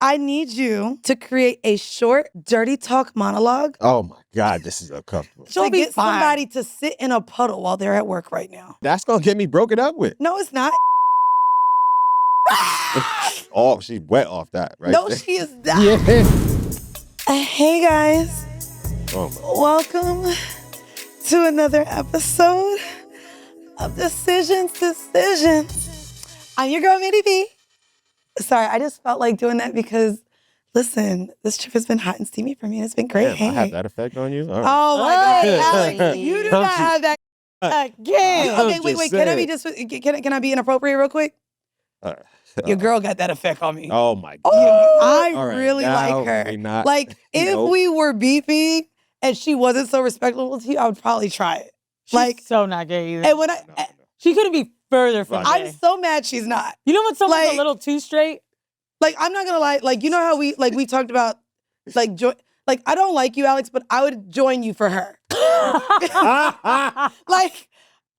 I need you to create a short, dirty talk monologue. Oh my God, this is uncomfortable. To get somebody to sit in a puddle while they're at work right now. That's gonna get me broken up with. No, it's not. Oh, she's wet off that, right? No, she is not. Yeah. Hey guys, welcome to another episode of Decisions. I'm your girl, Mandii. Sorry, I just felt like doing that because, listen, this trip has been hot and steamy for me, and it's been great. Damn, I have that effect on you? All right. Oh my God, Alex, you do not have that again. Okay, wait. Can I be inappropriate real quick? Your girl got that effect on me. Oh my God. I really like her. Like, if we were beefing and she wasn't so respectful to you, I would probably try it. She's like, so not gay either. And when she couldn't be further from gay. I'm so mad she's not. You know when someone's a little too straight? Like, I'm not gonna lie. Like, you know how we talked about, like, I don't like you, Alex, but I would join you for her. Like,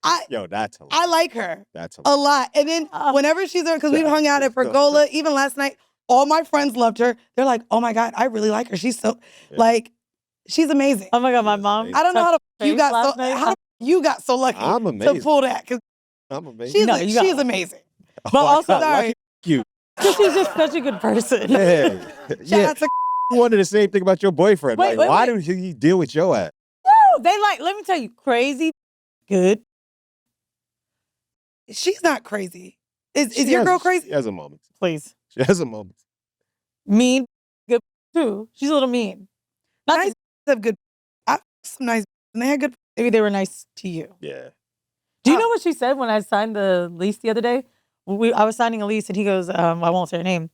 that's hilarious. I like her. That's a lot. And then whenever she's there, because we hung out at Pergola, even last night, all my friends loved her. They're like, oh my God, I really like her. She's so, like, she's amazing. Oh my God, my mom. I don't know how you got so lucky I'm amazing. to pull that. I'm amazing. She is amazing. But also, sorry. You. Because she's just such a good person. Yeah. You wanted the same thing about your boyfriend. Why did he deal with your ass? No, let me tell you, crazy, good. She's not crazy. Is your girl crazy? She has a moment. Please. She has a moment. Mean, good too. She's a little mean. Nice have good. Some nice, and they had good. Maybe they were nice to you. Yeah. Do you know what she said when I signed the lease the other day? I was signing a lease and he goes, I won't say her name.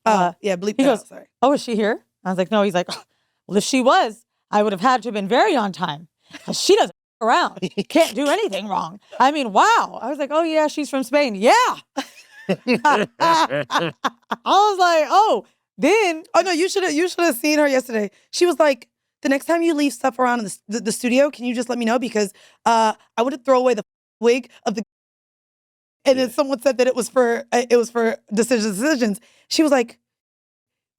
Yeah, bleep he that goes, out, sorry. Oh, is she here? I was like, no. He's like, well, if she was, I would have had to have been very on time. She doesn't around. Can't do anything wrong. I mean, wow. I was like, oh yeah, she's from Spain. Yeah. I was like, oh, then. Oh no, you should have seen her yesterday. She was like, the next time you leave stuff around in the studio, can you just let me know? Because I want to throw away the wig of the. And then someone said that it was for decisions. She was like,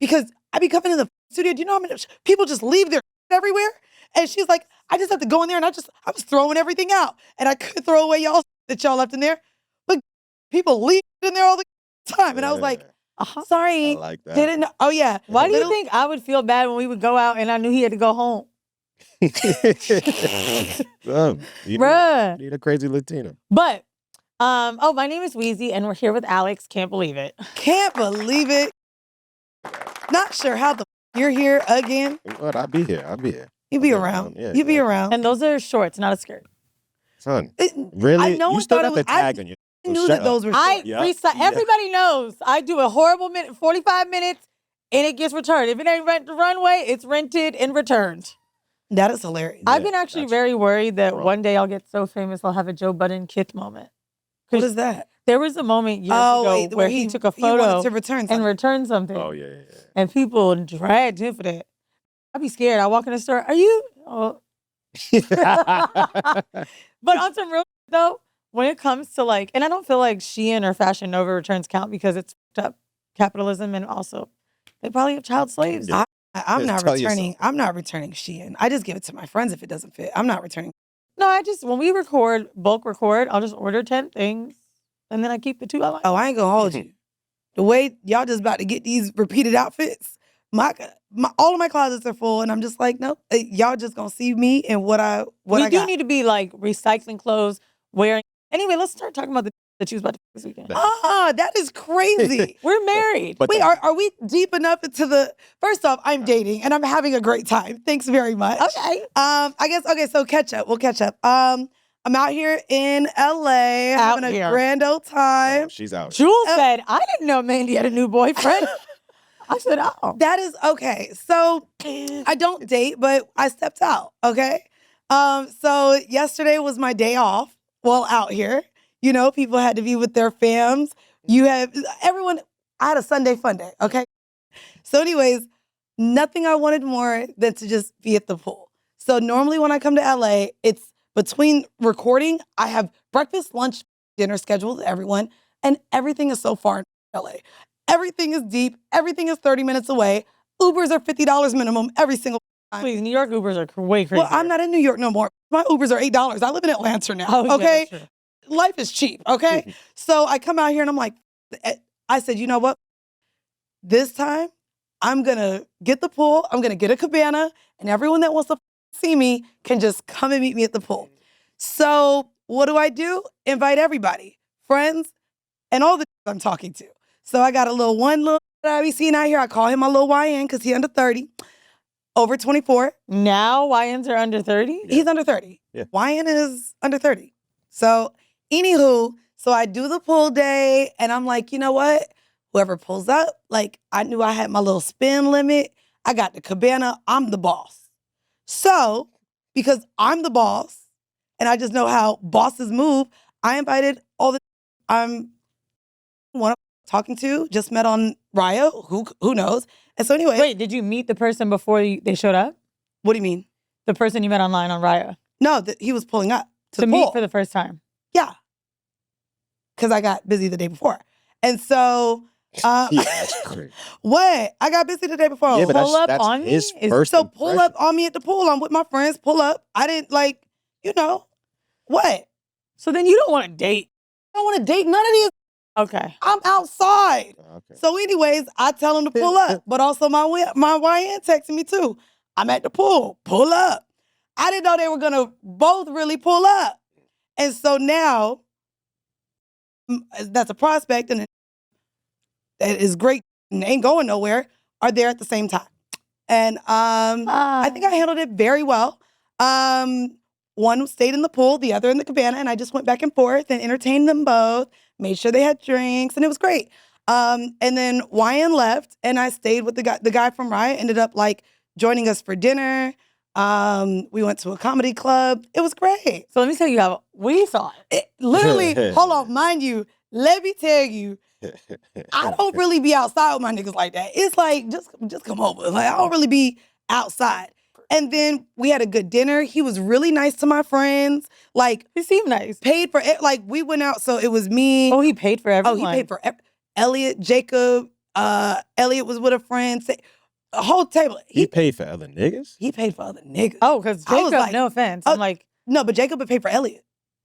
because I be coming in the studio. Do you know how many people just leave their everywhere? And she's like, I just have to go in there and I was throwing everything out. And I could throw away that y'all left in there. But people leave in there all the time. And I was like, sorry. I like that. Didn't know. Oh, yeah. Why do you think I would feel bad when we would go out and I knew he had to go home? You need a crazy Latina. But, my name is Weezy and we're here with Alexx. Can't believe it. Can't believe it. Not sure how you're here again. What? I'll be here. You be around. Yeah, you be around. And those are shorts, not a skirt. Son, really? I know. You still got the tag on you. I knew that those were shorts. Everybody knows I do a horrible 45 minutes and it gets returned. If it ain't rent the runway, it's rented and returned. That is hilarious. I've been actually very worried that one day I'll get so famous I'll have a Joe Budden Kith moment. What is that? There was a moment years ago where he took a photo to return and returned something. Oh, yeah. And people dragged him for that. I'd be scared. I walk in the store. Are you? Oh. But on some real though, when it comes to and I don't feel like Shein or Fashion Nova returns count because it's up capitalism and also they probably have child slaves. Yeah. I'm not returning. I'm not returning Shein. I just give it to my friends if it doesn't fit. I'm not returning. No, when we bulk record, I'll just order 10 things and then I keep the 2 I like. Oh, I ain't gonna hold you. The way y'all just about to get these repeated outfits, all of my closets are full, and I'm just like, nope. Y'all just gonna see me and what I got. We do need to be recycling clothes, wearing. Anyway, let's start talking about that you was about to this weekend. That is crazy. We're married. Wait, are we deep enough into the? First off, I'm dating and I'm having a great time. Thanks very much. Okay. I guess. Okay, so catch up. We'll catch up. I'm out here in LA having a grand old time. Oh, she's out. Jules said, I didn't know Mandii had a new boyfriend. I said, oh. That is okay. So I don't date, but I stepped out. Okay. So yesterday was my day off. Well, out here, people had to be with their fams. I had a Sunday fun day. Okay. So anyways, nothing I wanted more than to just be at the pool. So normally when I come to LA, it's between recording, I have breakfast, lunch, dinner scheduled with everyone, and everything is so far in LA. Everything is deep. Everything is 30 minutes away. Ubers are $50 minimum every single time. Please, New York Ubers are way crazy. Well, I'm not in New York no more. My Ubers are $8. I live in Atlanta now, Oh, okay? yeah, Life is cheap, okay? So I come out here and I'm like, I said, you know what? This time, I'm going to get the pool. I'm going to get a cabana. And everyone that wants to see me can just come and meet me at the pool. So what do? Invite everybody, friends, and all the I'm talking to. So I got one little that I be seeing out here. I call him my little YN because he's under 30, over 24. Now YNs are under 30? Yeah. He's under 30. Yeah. YN is under 30. So anywho, so I do the pool day and I'm like, you know what? Whoever pulls up, like I knew I had my little spin limit. I got the cabana. I'm the boss. So because I'm the boss and I just know how bosses move, I invited all the I'm talking to, just met on Raya, who knows. And so anyway. Wait, did you meet the person before they showed up? What do you mean? The person you met online on Raya? No, he was pulling up to meet for the first time. Yeah. Because I got busy the day before. And so that's crazy. What? I got busy the day before. Yeah, but pull up that's on his me? first So pull impression. up on me at the pool. I'm with my friends. Pull up. I didn't what? So then you don't want to date. I don't want to date none of these. Okay. I'm outside. Okay. So anyways, I tell him to pull up. But also my YN texting me too. I'm at the pool. Pull up. I didn't know they were going to both really pull up. And so now, that's a prospect and that is great and ain't going nowhere, are there at the same time. And I think I handled it very well. One stayed in the pool, the other in the cabana, and I just went back and forth and entertained them both, made sure they had drinks, and it was great. And then YN left, and I stayed with the guy from Riot, ended up like joining us for dinner. We went to a comedy club. It was great. So let me tell you how we saw it. Literally, hold on, mind you, let me tell you, I don't really be outside with my niggas like that. It's like, just come over. Like, I don't really be outside. And then we had a good dinner. He was really nice to my friends. Like, He seemed nice. paid for it. Like, we went out, so it was me. Oh, he paid for everyone. Oh, he paid for Elliot, Jacob. Elliot was with a friend. A whole table. He paid for other niggas? He paid for other niggas. Oh, because I was Jacob, like, no offense. I'm like, no, but Jacob would pay for Elliot.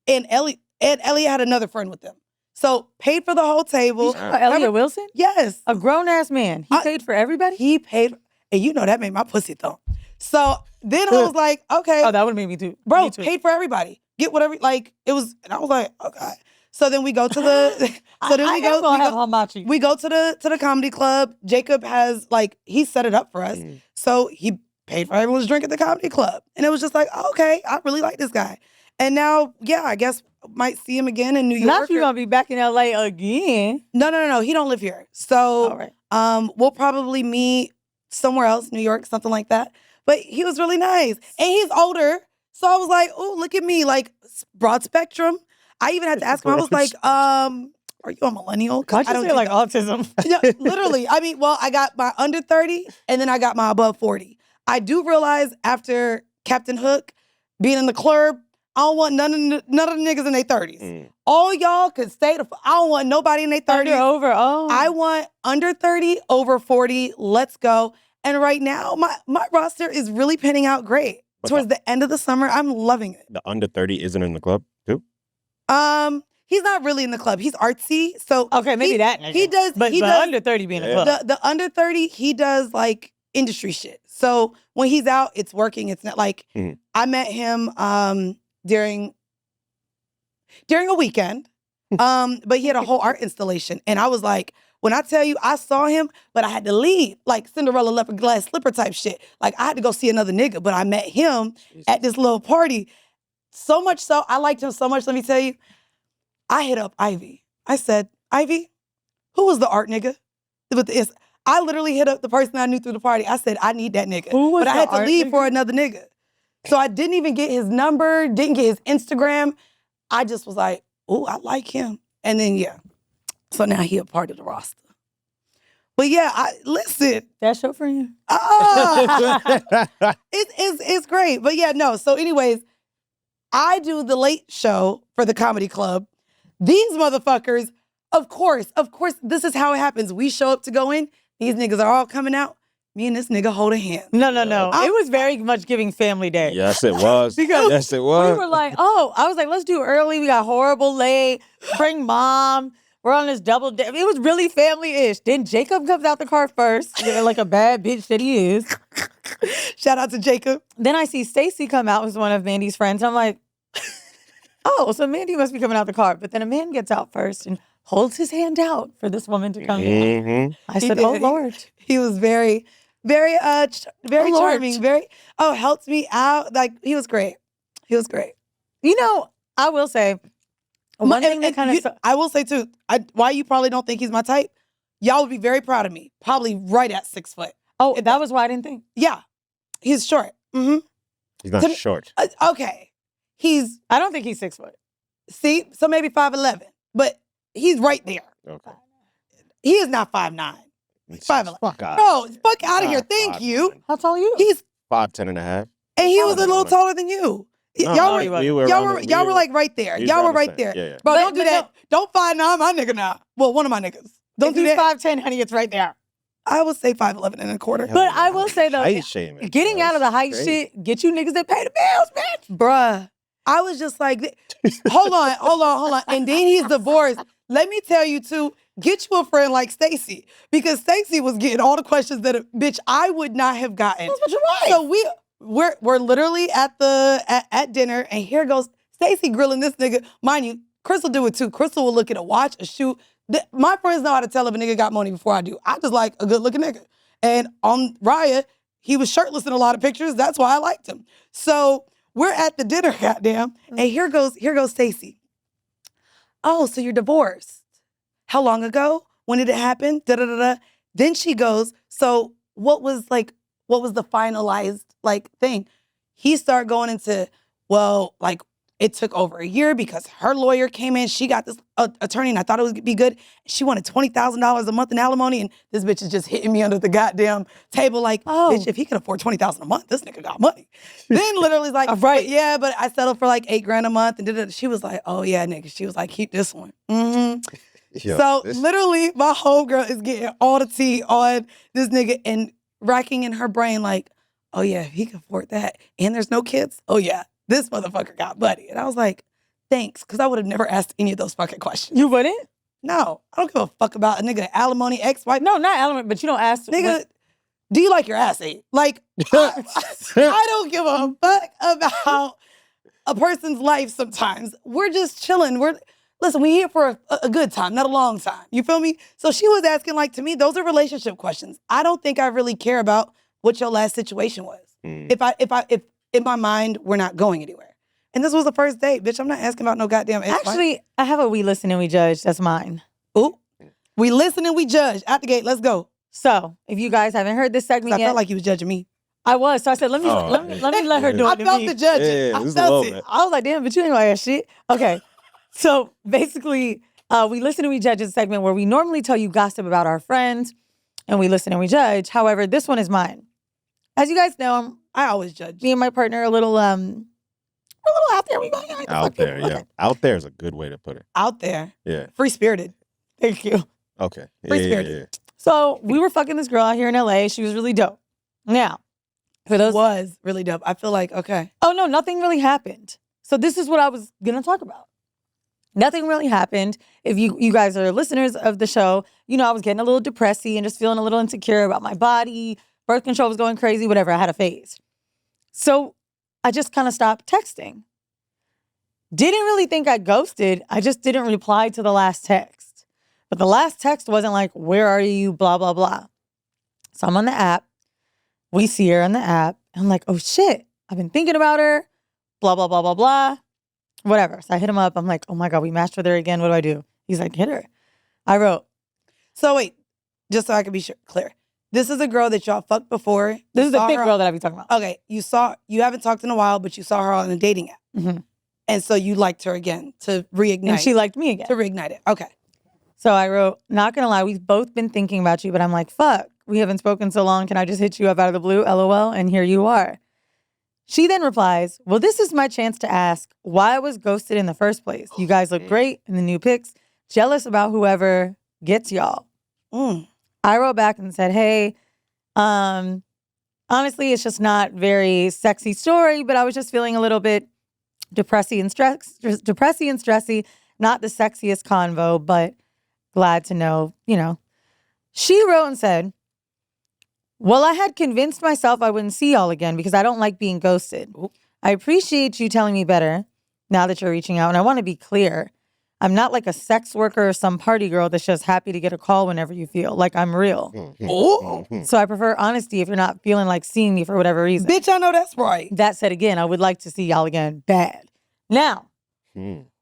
And Elliot had another friend with them. So paid for the whole table. Elliot Wilson? Yes. A grown-ass man. He paid for everybody? He paid, and you know that made my pussy thump. So then I was like, okay. Oh, that would have made me too. Bro, me too. paid for everybody. Get whatever, like, it was, and I was like, okay. So then we go to the, so then we go, have hamachi. we go to the comedy club. Jacob has, like, he set it up for us. So he paid for everyone's drink at the comedy club. And it was just like, okay, I really like this guy. And now, yeah, I guess might see him again in New York. Not you gonna be back in LA again. No. He don't live here. So All right. we'll probably meet somewhere else, New York, something like that. But he was really nice. And he's older. So I was like, oh, look at me, like broad spectrum. I even had to ask him, I was like, are you a millennial? Why'd you say like autism? Yeah, literally. I mean, well, I got my under 30 and then I got my above 40. I do realize after Captain Hook being in the club, I don't want none of the niggas in their 30s. All y'all could stay I don't want nobody in their 30s. Under, over, oh. I want under 30, over 40. Let's go. And right now, my roster is really panning out great. Towards the end of the summer, I'm loving it. The under 30 isn't in the club, too? He's not really in the club. He's artsy. So okay, maybe that nigga. He does. But under 30 being in the club. The under 30, he does like industry shit. So when he's out, it's working. It's not like I met him during a weekend. But he had a whole art installation. And I was like, when I tell you I saw him, but I had to leave, like Cinderella leopard glass slipper type shit. Like I had to go see another nigga, but I met him at this little party. So much so, I liked him so much, let me tell you. I hit up Ivy. I said, Ivy, who was the art nigga? I literally hit up the person I knew through the party. I said, I need that nigga. Who was but I the had to art leave nigga? for another nigga. So I didn't even get his number, didn't get his Instagram. I just was like, oh, I like him. And then, yeah. So now he a part of the roster. But yeah, listen. That show for you? It's great. But yeah, no. So anyways, I do the late show for the comedy club. These motherfuckers Of course, this is how it happens. We show up to go in. These niggas are all coming out. Me and this nigga hold a hand. No. It was very much giving family day. Yes, it was. Because yes, it was. we were like, I was like, let's do early. We got horrible late. Bring mom. We're on this double day. It was really family-ish. Then Jacob comes out the car first, like a bad bitch that he is. Shout out to Jacob. Then I see Stacy come out, who's one of Mandi's friends. I'm like, so Mandii must be coming out the car. But then a man gets out first and holds his hand out for this woman to come in. I said, oh, Lord. He was very, very charming. Helped me out. Like, he was great. You know, I will say, one thing that kind of... I will say, too, why you probably don't think he's my type, y'all would be very proud of me. Probably right at 6 foot. Oh, that was why I didn't think. Yeah. He's short. Mm-hmm. He's not short. Okay. I don't think he's 6 foot. See? So maybe 5'11". But he's right there. Okay. He is not 5'9". 5'11". Fuck out. No, fuck out of here. Thank you. How tall are you? He's 5'10" and a half. And he was a little taller than you. Y'all were like right there. Y'all were right there. Yeah. Bro, don't do that. Don't 5'9" my nigga now. Well, one of my niggas. Don't do that. 5'10", honey, it's right there. I would say 5'11" and a quarter. But I will say though, getting out of the height shit, get you niggas that pay the bills, bitch. Bruh. I was just like, hold on. And then he's divorced. Let me tell you too, get you a friend like Stacy. Because Stacy was getting all the questions that, bitch, I would not have gotten. That's what you're right. So we're literally at dinner, and here goes Stacy grilling this nigga. Mind you, Crystal do it too. Crystal will look at a watch, a shoe. My friends know how to tell if a nigga got money before I do. I just like a good looking nigga. And on Raya, he was shirtless in a lot of pictures. That's why I liked him. So we're at the dinner, goddamn. And here goes Stacy. Oh, so you're divorced. How long ago? When did it happen? Da-da-da-da. Then she goes, so what was the finalized thing? He started going into, it took over a year because her lawyer came in. She got this attorney, and I thought it would be good. She wanted $20,000 a month in alimony, and this bitch is just hitting me under the goddamn table like, bitch, if he can afford $20,000 a month, this nigga got money. Then literally like, right, yeah, but I settled for like $8,000 a month, and she was like, oh yeah, nigga. She was like, keep this one. So literally, my homegirl is getting all the tea on this nigga and racking in her brain like, oh yeah, he can afford that, and there's no kids. Oh yeah. This motherfucker got money. And I was like, thanks, because I would have never asked any of those fucking questions. You wouldn't? No. I don't give a fuck about a nigga alimony, ex-wife. No, not alimony, but you don't ask. Nigga, do you like your ass ate? Like, I don't give a fuck about a person's life sometimes. We're just chilling. Listen, we here for a good time, not a long time. You feel me? So she was asking, to me, those are relationship questions. I don't think I really care about what your last situation was. If in my mind, we're not going anywhere. And this was the first date, bitch. I'm not asking about no goddamn ex-wife. Actually, I have a We Listen and We Judge. That's mine. Ooh. We listen and we judge. Out the gate, let's go. So, if you guys haven't heard this segment yet. I felt like you was judging me. I was. So I said, let me let her do it to me. I felt the judging. I felt it. I was like, damn, but you ain't gonna ask shit. Okay. So, basically, We Listen and We Judge is a segment where we normally tell you gossip about our friends, and we listen and we judge. However, this one is mine. As you guys know, I always judge. Me and my partner are a little out there. Out there, yeah. Out there is a good way to put it. Out there. Yeah. Free-spirited. Thank you. Okay. Free-spirited. Yeah. So we were fucking this girl out here in LA. She was really dope. Now, was really dope. I feel like, okay. Oh, no, nothing really happened. So this is what I was going to talk about. Nothing really happened. If you guys are listeners of the show, I was getting a little depressy and just feeling a little insecure about my body. Birth control was going crazy, whatever. I had a phase. So I just kind of stopped texting. Didn't really think I ghosted. I just didn't reply to the last text. But the last text wasn't like, where are you, blah, blah, blah. So I'm on the app. We see her on the app. And I'm like, oh, shit. I've been thinking about her, blah, blah, blah, blah, blah. Whatever. So I hit him up. I'm like, oh, my God, we matched with her again. What do I do? He's like, hit her. I wrote. So wait, just so I can be clear. This is a girl that y'all fucked before. This is the thick girl that I be talking about. Okay, you haven't talked in a while, but you saw her on a dating app. Mm-hmm. And so you liked her again to reignite. And she liked me again. To reignite it. Okay. So I wrote, not gonna lie, we've both been thinking about you, but I'm like, fuck, we haven't spoken so long. Can I just hit you up out of the blue? LOL. And here you are. She then replies, well, this is my chance to ask why I was ghosted in the first place. You guys look great in the new pics. jealous about whoever gets y'all. I wrote back and said, hey, honestly, it's just not very sexy story, but I was just feeling a little bit depressy and stressy. Not the sexiest convo, but glad to know, She wrote and said, well, I had convinced myself I wouldn't see y'all again because I don't like being ghosted. I appreciate you telling me better now that you're reaching out. And I want to be clear. I'm not like a sex worker or some party girl that's just happy to get a call whenever you feel. Like, I'm real. So I prefer honesty if you're not feeling like seeing me for whatever reason. Bitch, I know that's right. That said, again, I would like to see y'all again bad. Now,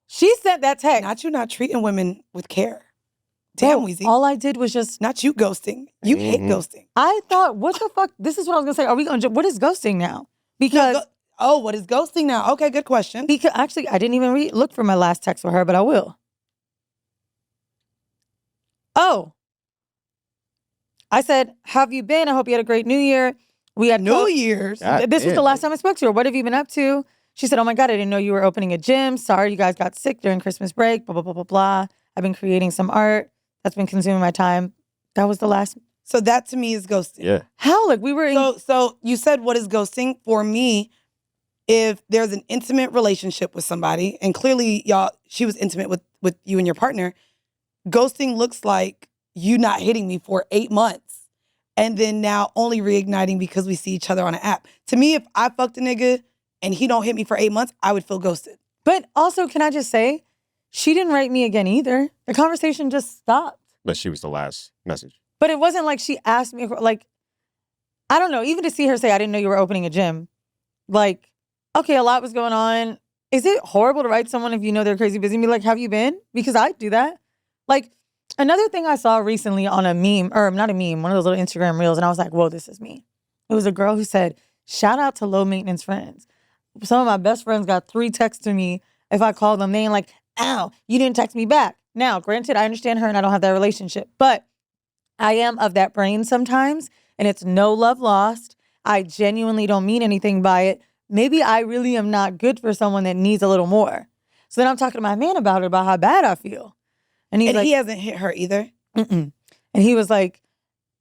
she sent that text. Not you not treating women with care. Damn, Weezy. All I did was just... Not you ghosting. You hate ghosting. I thought, what the fuck? This is what I was going to say. Are we going to... What is ghosting now? Because... what is ghosting now? Okay, good question. Because actually, I didn't even look for my last text with her, but I will. Oh. I said, how have you been? I hope you had a great New Year. We had New Year's. This was the last time I spoke to her. What have you been up to? She said, oh my God, I didn't know you were opening a gym. Sorry, you guys got sick during Christmas break, blah, blah, blah, blah, blah. I've been creating some art. That's been consuming my time. That was the last. So that to me is ghosting. Yeah. How? Like we were in... So you said, what is ghosting? For me, if there's an intimate relationship with somebody, and clearly she was intimate with you and your partner, ghosting looks like you not hitting me for 8 months and then now only reigniting because we see each other on an app. To me, if I fucked a nigga and he don't hit me for 8 months, I would feel ghosted. But also, can I just say, she didn't write me again either. The conversation just stopped. But she was the last message. But it wasn't like she asked me, like, I don't know, even to see her say, I didn't know you were opening a gym. Like, okay, a lot was going on. Is it horrible to write someone if you know they're crazy busy and be like, have you been? Because I do that. Like, another thing I saw recently on a meme, or not a meme, one of those little Instagram reels, and I was like, whoa, this is me. It was a girl who said, shout out to low maintenance friends. Some of my best friends got 3 texts to me. If I called them, they ain't like, ow, you didn't text me back. Now, granted, I understand her and I don't have that relationship, but I am of that brain sometimes, and it's no love lost. I genuinely don't mean anything by it. Maybe I really am not good for someone that needs a little more. So then I'm talking to my man about it, about how bad I feel. And he's like, he hasn't hit her either? Mm-mm. And he was like,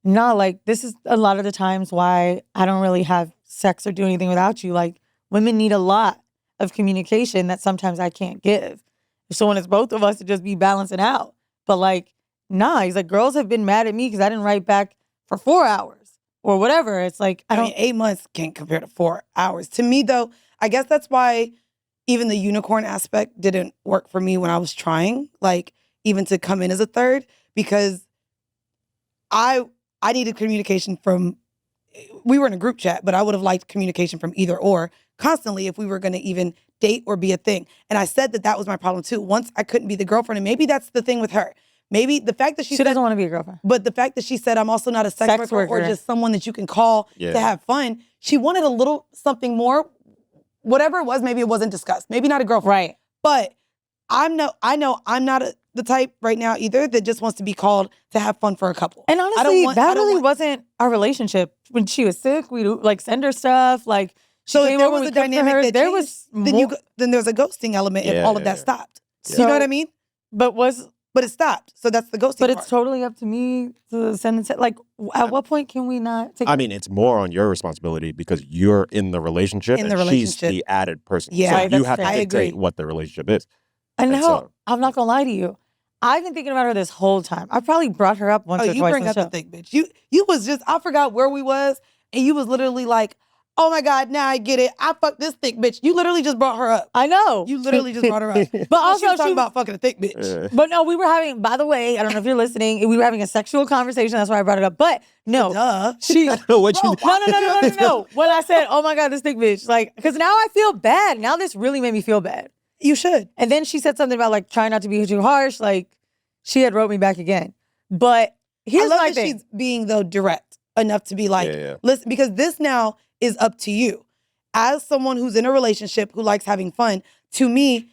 no, like, this is a lot of the times why I don't really have sex or do anything without you. Like, women need a lot of communication that sometimes I can't give. So when it's both of us, to just be balancing out. But like, nah, he's like, girls have been mad at me because I didn't write back for 4 hours or whatever. It's like, I mean, 8 months can't compare to 4 hours. To me, though, I guess that's why even the unicorn aspect didn't work for me when I was trying, like, even to come in as a third, because I needed communication from, we were in a group chat, but I would have liked communication from either or constantly if we were going to even date or be a thing. And I said that was my problem too. Once I couldn't be the girlfriend, and maybe that's the thing with her. Maybe the fact that she doesn't want to be a girlfriend. But the fact that she said, I'm also not a sex worker or just someone that you can call to have fun. She wanted a little something more, whatever it was. Maybe it wasn't discussed. Maybe not a girlfriend. Right. But I know I'm not the type right now either that just wants to be called to have fun for a couple. And honestly, that really wasn't our relationship. When she was sick, we'd like send her stuff. Like, so if there was a dynamic that there was then there's a ghosting element if all of that stopped. So, you know what I mean? But it stopped. So that's the ghosting But part. It's totally up to me to send it. Like, at what point can we not take... I mean, it's more on your responsibility because you're in the relationship and she's the added person. Yeah, so you have to dictate what the relationship is. I know. I'm not going to lie to you. I've been thinking about her this whole time. I probably brought her up once or twice. You bring up the thick bitch. You was just, I forgot where we was, and you was literally like, oh my God, now I get it. I fucked this thick bitch. You literally just brought her up. I know. You literally just brought her up. But also, she was talking about fucking a thick bitch. But no, we were having, by the way, I don't know if you're listening, we were having a sexual conversation. That's why I brought it up. But no. Duh. No. When I said, oh my God, this thick bitch. Like, because now I feel bad. Now this really made me feel bad. You should. And then she said something about like trying not to be too harsh. Like, she had wrote me back again. But here's my thing. She's being, though, direct enough to be like, listen, because this now is up to you. As someone who's in a relationship who likes having fun, to me,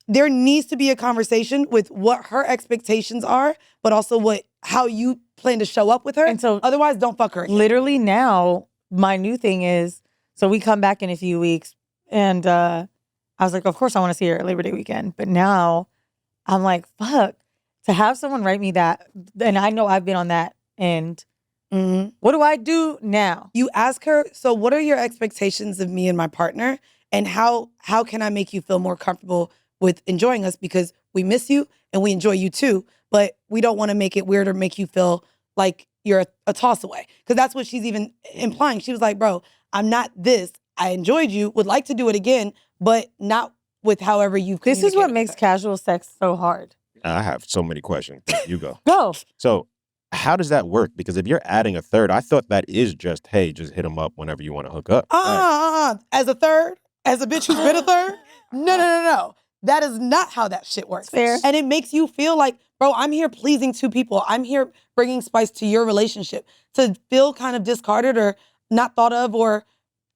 there needs to be a conversation with what her expectations are, but also how you plan to show up with her. And so, otherwise, don't fuck her again. Literally now, my new thing is, so we come back in a few weeks, and I was like, of course I want to see her Labor Day weekend. But now, I'm like, fuck. to have someone write me that, and I know I've been on that end. What do I do now? You ask her, so what are your expectations of me and my partner? And how can I make you feel more comfortable with enjoying us? Because we miss you and we enjoy you too, but we don't want to make it weird or make you feel like you're a toss away. Because that's what she's even implying. She was like, bro, I'm not this. I enjoyed you, would like to do it again, but not with however you've This is what makes casual sex so hard. I have so many questions. You go. Go. So how does that work? Because if you're adding a third, I thought that is just, hey, just hit them up whenever you want to hook up. As a third, as a bitch who's been a third? No. That is not how that shit works. Fair. And it makes you feel like, bro, I'm here pleasing two people. I'm here bringing spice to your relationship. To feel kind of discarded or not thought of, or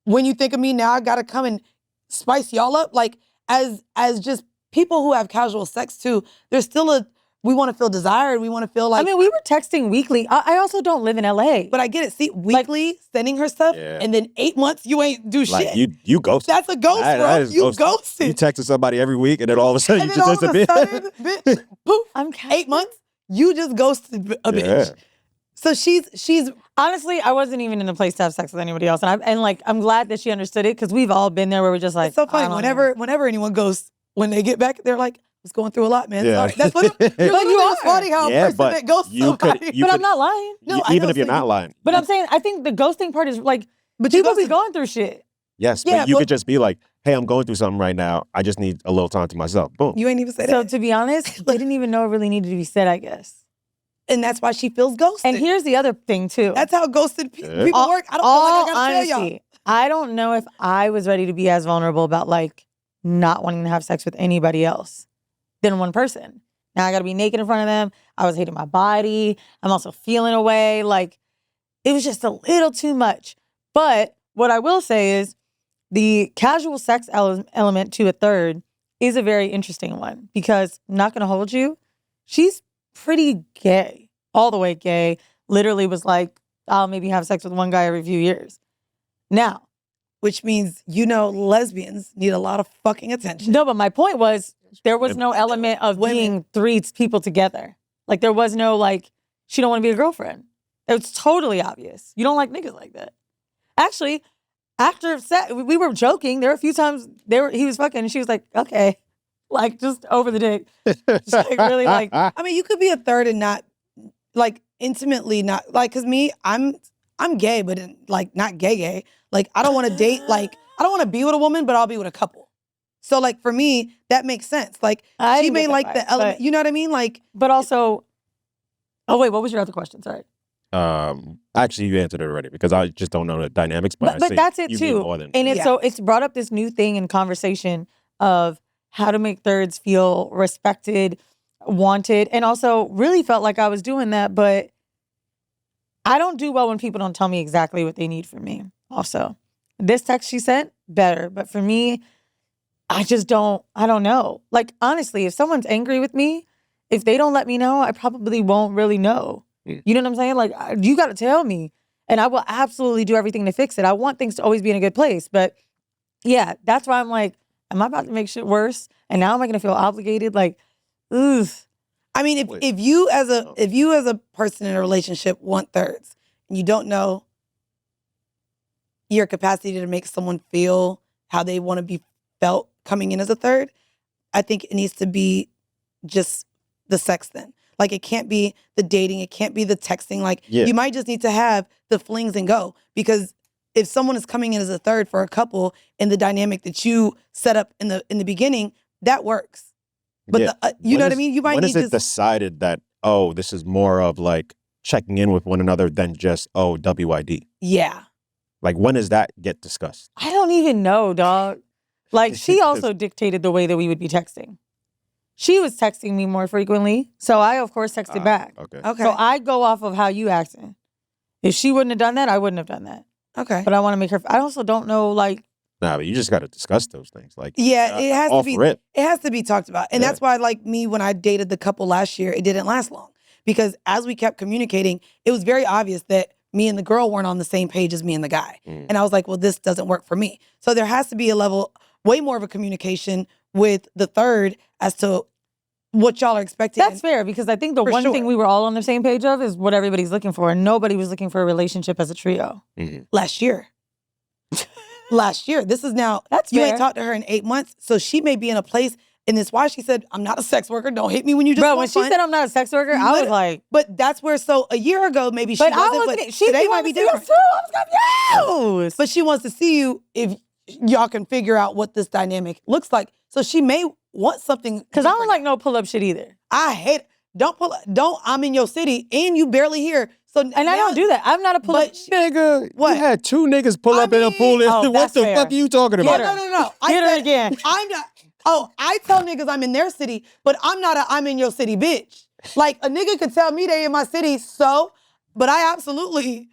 when you think of me now, I gotta come and spice y'all up. Like, as just people who have casual sex too, there's still we want to feel desired. We want to feel like. I mean, we were texting weekly. I also don't live in LA. But I get it. See, weekly, sending her stuff, and then 8 months, you ain't do Like, shit. you ghosted. That's a ghost, bro. You ghosted. You texted somebody every week, and then all of a sudden, And you then all just of a sudden, bitch, poof, I'm 8 months, you just ghosted a bitch. So she's honestly, I wasn't even in a place to have sex with anybody else, and I'm glad that she understood it, because we've all been there where we're just like, it's so funny. Whenever anyone ghosts, when they get back, they're like, I was going through a lot, man. Sorry. That's what you're like, you are funny how a person that ghosts somebody. But I'm not lying. No, even if you're not lying. But I'm saying, I think the ghosting part is like, but people be going through shit. Yes, but you could just be like, hey, I'm going through something right now. I just need a little time to myself. Boom. You ain't even say that. So to be honest, they didn't even know it really needed to be said, I guess. And that's why she feels ghosted. And here's the other thing too. That's how ghosted people work. I don't feel like I gotta tell y'all. I don't know if I was ready to be as vulnerable about like not wanting to have sex with anybody else than one person. Now I gotta be naked in front of them. I was hating my body. I'm also feeling away. Like, it was just a little too much. But what I will say is the casual sex element to a third is a very interesting one, because I'm not gonna hold you, she's pretty gay, all the way gay. Literally was like, I'll maybe have sex with one guy every few years. Now, which means, lesbians need a lot of fucking attention. No, but my point was, there was no element of being three people together. Like, there was no, like, she don't want to be a girlfriend. It was totally obvious. You don't like niggas like that. Actually, after sex, we were joking. There were a few times he was fucking, and she was like, okay. Like, just over the dick. Just like, really, like. I mean, you could be a third and not, like, intimately not, like, because me, I'm gay, but like, not gay. Like, I don't want to date, like, I don't want to be with a woman, but I'll be with a couple. So, like, for me, that makes sense. Like, she may like the element, you know what I mean? Like, but also, oh, wait, what was your other question? Sorry. Actually, you answered it already, because I just don't know the dynamics. But that's it too. So it's brought up this new thing in conversation of how to make thirds feel respected, wanted, and also really felt like I was doing that. But I don't do well when people don't tell me exactly what they need from me. Also, this text she sent, better. But for me, I don't know. Like, honestly, if someone's angry with me, if they don't let me know, I probably won't really know. You know what I'm saying? Like, you got to tell me, and I will absolutely do everything to fix it. I want things to always be in a good place. But yeah, that's why I'm like, am I about to make shit worse? And now am I going to feel obligated? Like, ugh. I mean, if you as a person in a relationship want thirds, and you don't know your capacity to make someone feel how they want to be felt coming in as a third, I think it needs to be just the sex then. Like, it can't be the dating. It can't be the texting. Like, you might just need to have the flings and go. Because if someone is coming in as a third for a couple in the dynamic that you set up in the beginning, that works. But you know what I mean? You might when need is it decided that, oh, this is more of like checking in with one another than just, oh, WID? Yeah. Like, when does that get discussed? I don't even know, dog. Like, she also dictated the way that we would be texting. She was texting me more frequently, so I, of course, texted back. Okay. So I go off of how you acting. If she wouldn't have done that, I wouldn't have done that. Okay. But I want to make her. I also don't know, like. Nah, but you just got to discuss those things. Like, it has to be. Rip. It has to be talked about, and that's why, like me, when I dated the couple last year, it didn't last long because as we kept communicating, it was very obvious that me and the girl weren't on the same page as me and the guy, and I was like, well, this doesn't work for me. So there has to be a level, way more of a communication with the third as to what y'all are expecting. That's fair, because I think the For one sure. thing we were all on the same page of is what everybody's looking for. And nobody was looking for a relationship as a trio. Last year. Last year. This is now, That's you fair. ain't talked to her in 8 months. So she may be in a place, and that's why she said, I'm not a sex worker. Don't hit me when you just Bro, want when she fun. said I'm not a sex worker, I was like, But that's where, so a year ago, maybe she but I wasn't, was but she today might wanted be to see us different. too. I was confused. But she wants to see you if y'all can figure out what this dynamic looks like. So she may want something. Because I don't different. like no pull-up shit either. I hate, I'm in your city and you barely here. So And I don't do that. I'm not a pull-up. But Nigga, What? you had 2 niggas pull up in a pool. oh, What that's the fair. fuck are you talking Get about? her. No. Get her said, again. I'm not. Oh, I tell niggas I'm in their city, but I'm not a I'm in your city bitch. Like a nigga could tell me they in my city, but I absolutely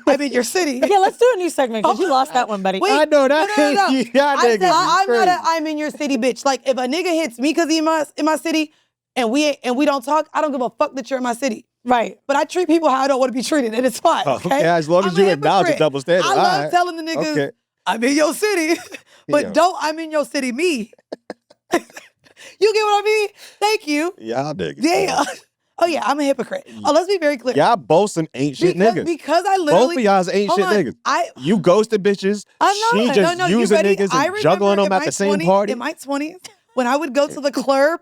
I'm in your city. Yeah, let's do a new segment because you lost that one, buddy. Wait, I know that. No. Y'all I said niggas I'm crazy. not a I'm in your city bitch. Like if a nigga hits me because he in my city and we don't talk, I don't give a fuck that you're in my city. Right. But I treat people how I don't want to be treated, and it's fine. Oh, Okay, as long as I'm you a acknowledge a hypocrite. double standard. I love All right. telling the niggas Okay. I'm in your city, but Yeah. don't I'm in your city me. You get what I mean? Thank you. Y'all niggas. Yeah. Oh yeah, I'm a hypocrite. Oh, let's be very clear. Y'all both some ain't shit niggas. Because I Both literally of y'all's ain't hold shit on, niggas. You ghosted bitches. I'm She not. just no, you using ready? niggas I and remember juggling them in at my the same 20s party. In my 20s, when I would go to the club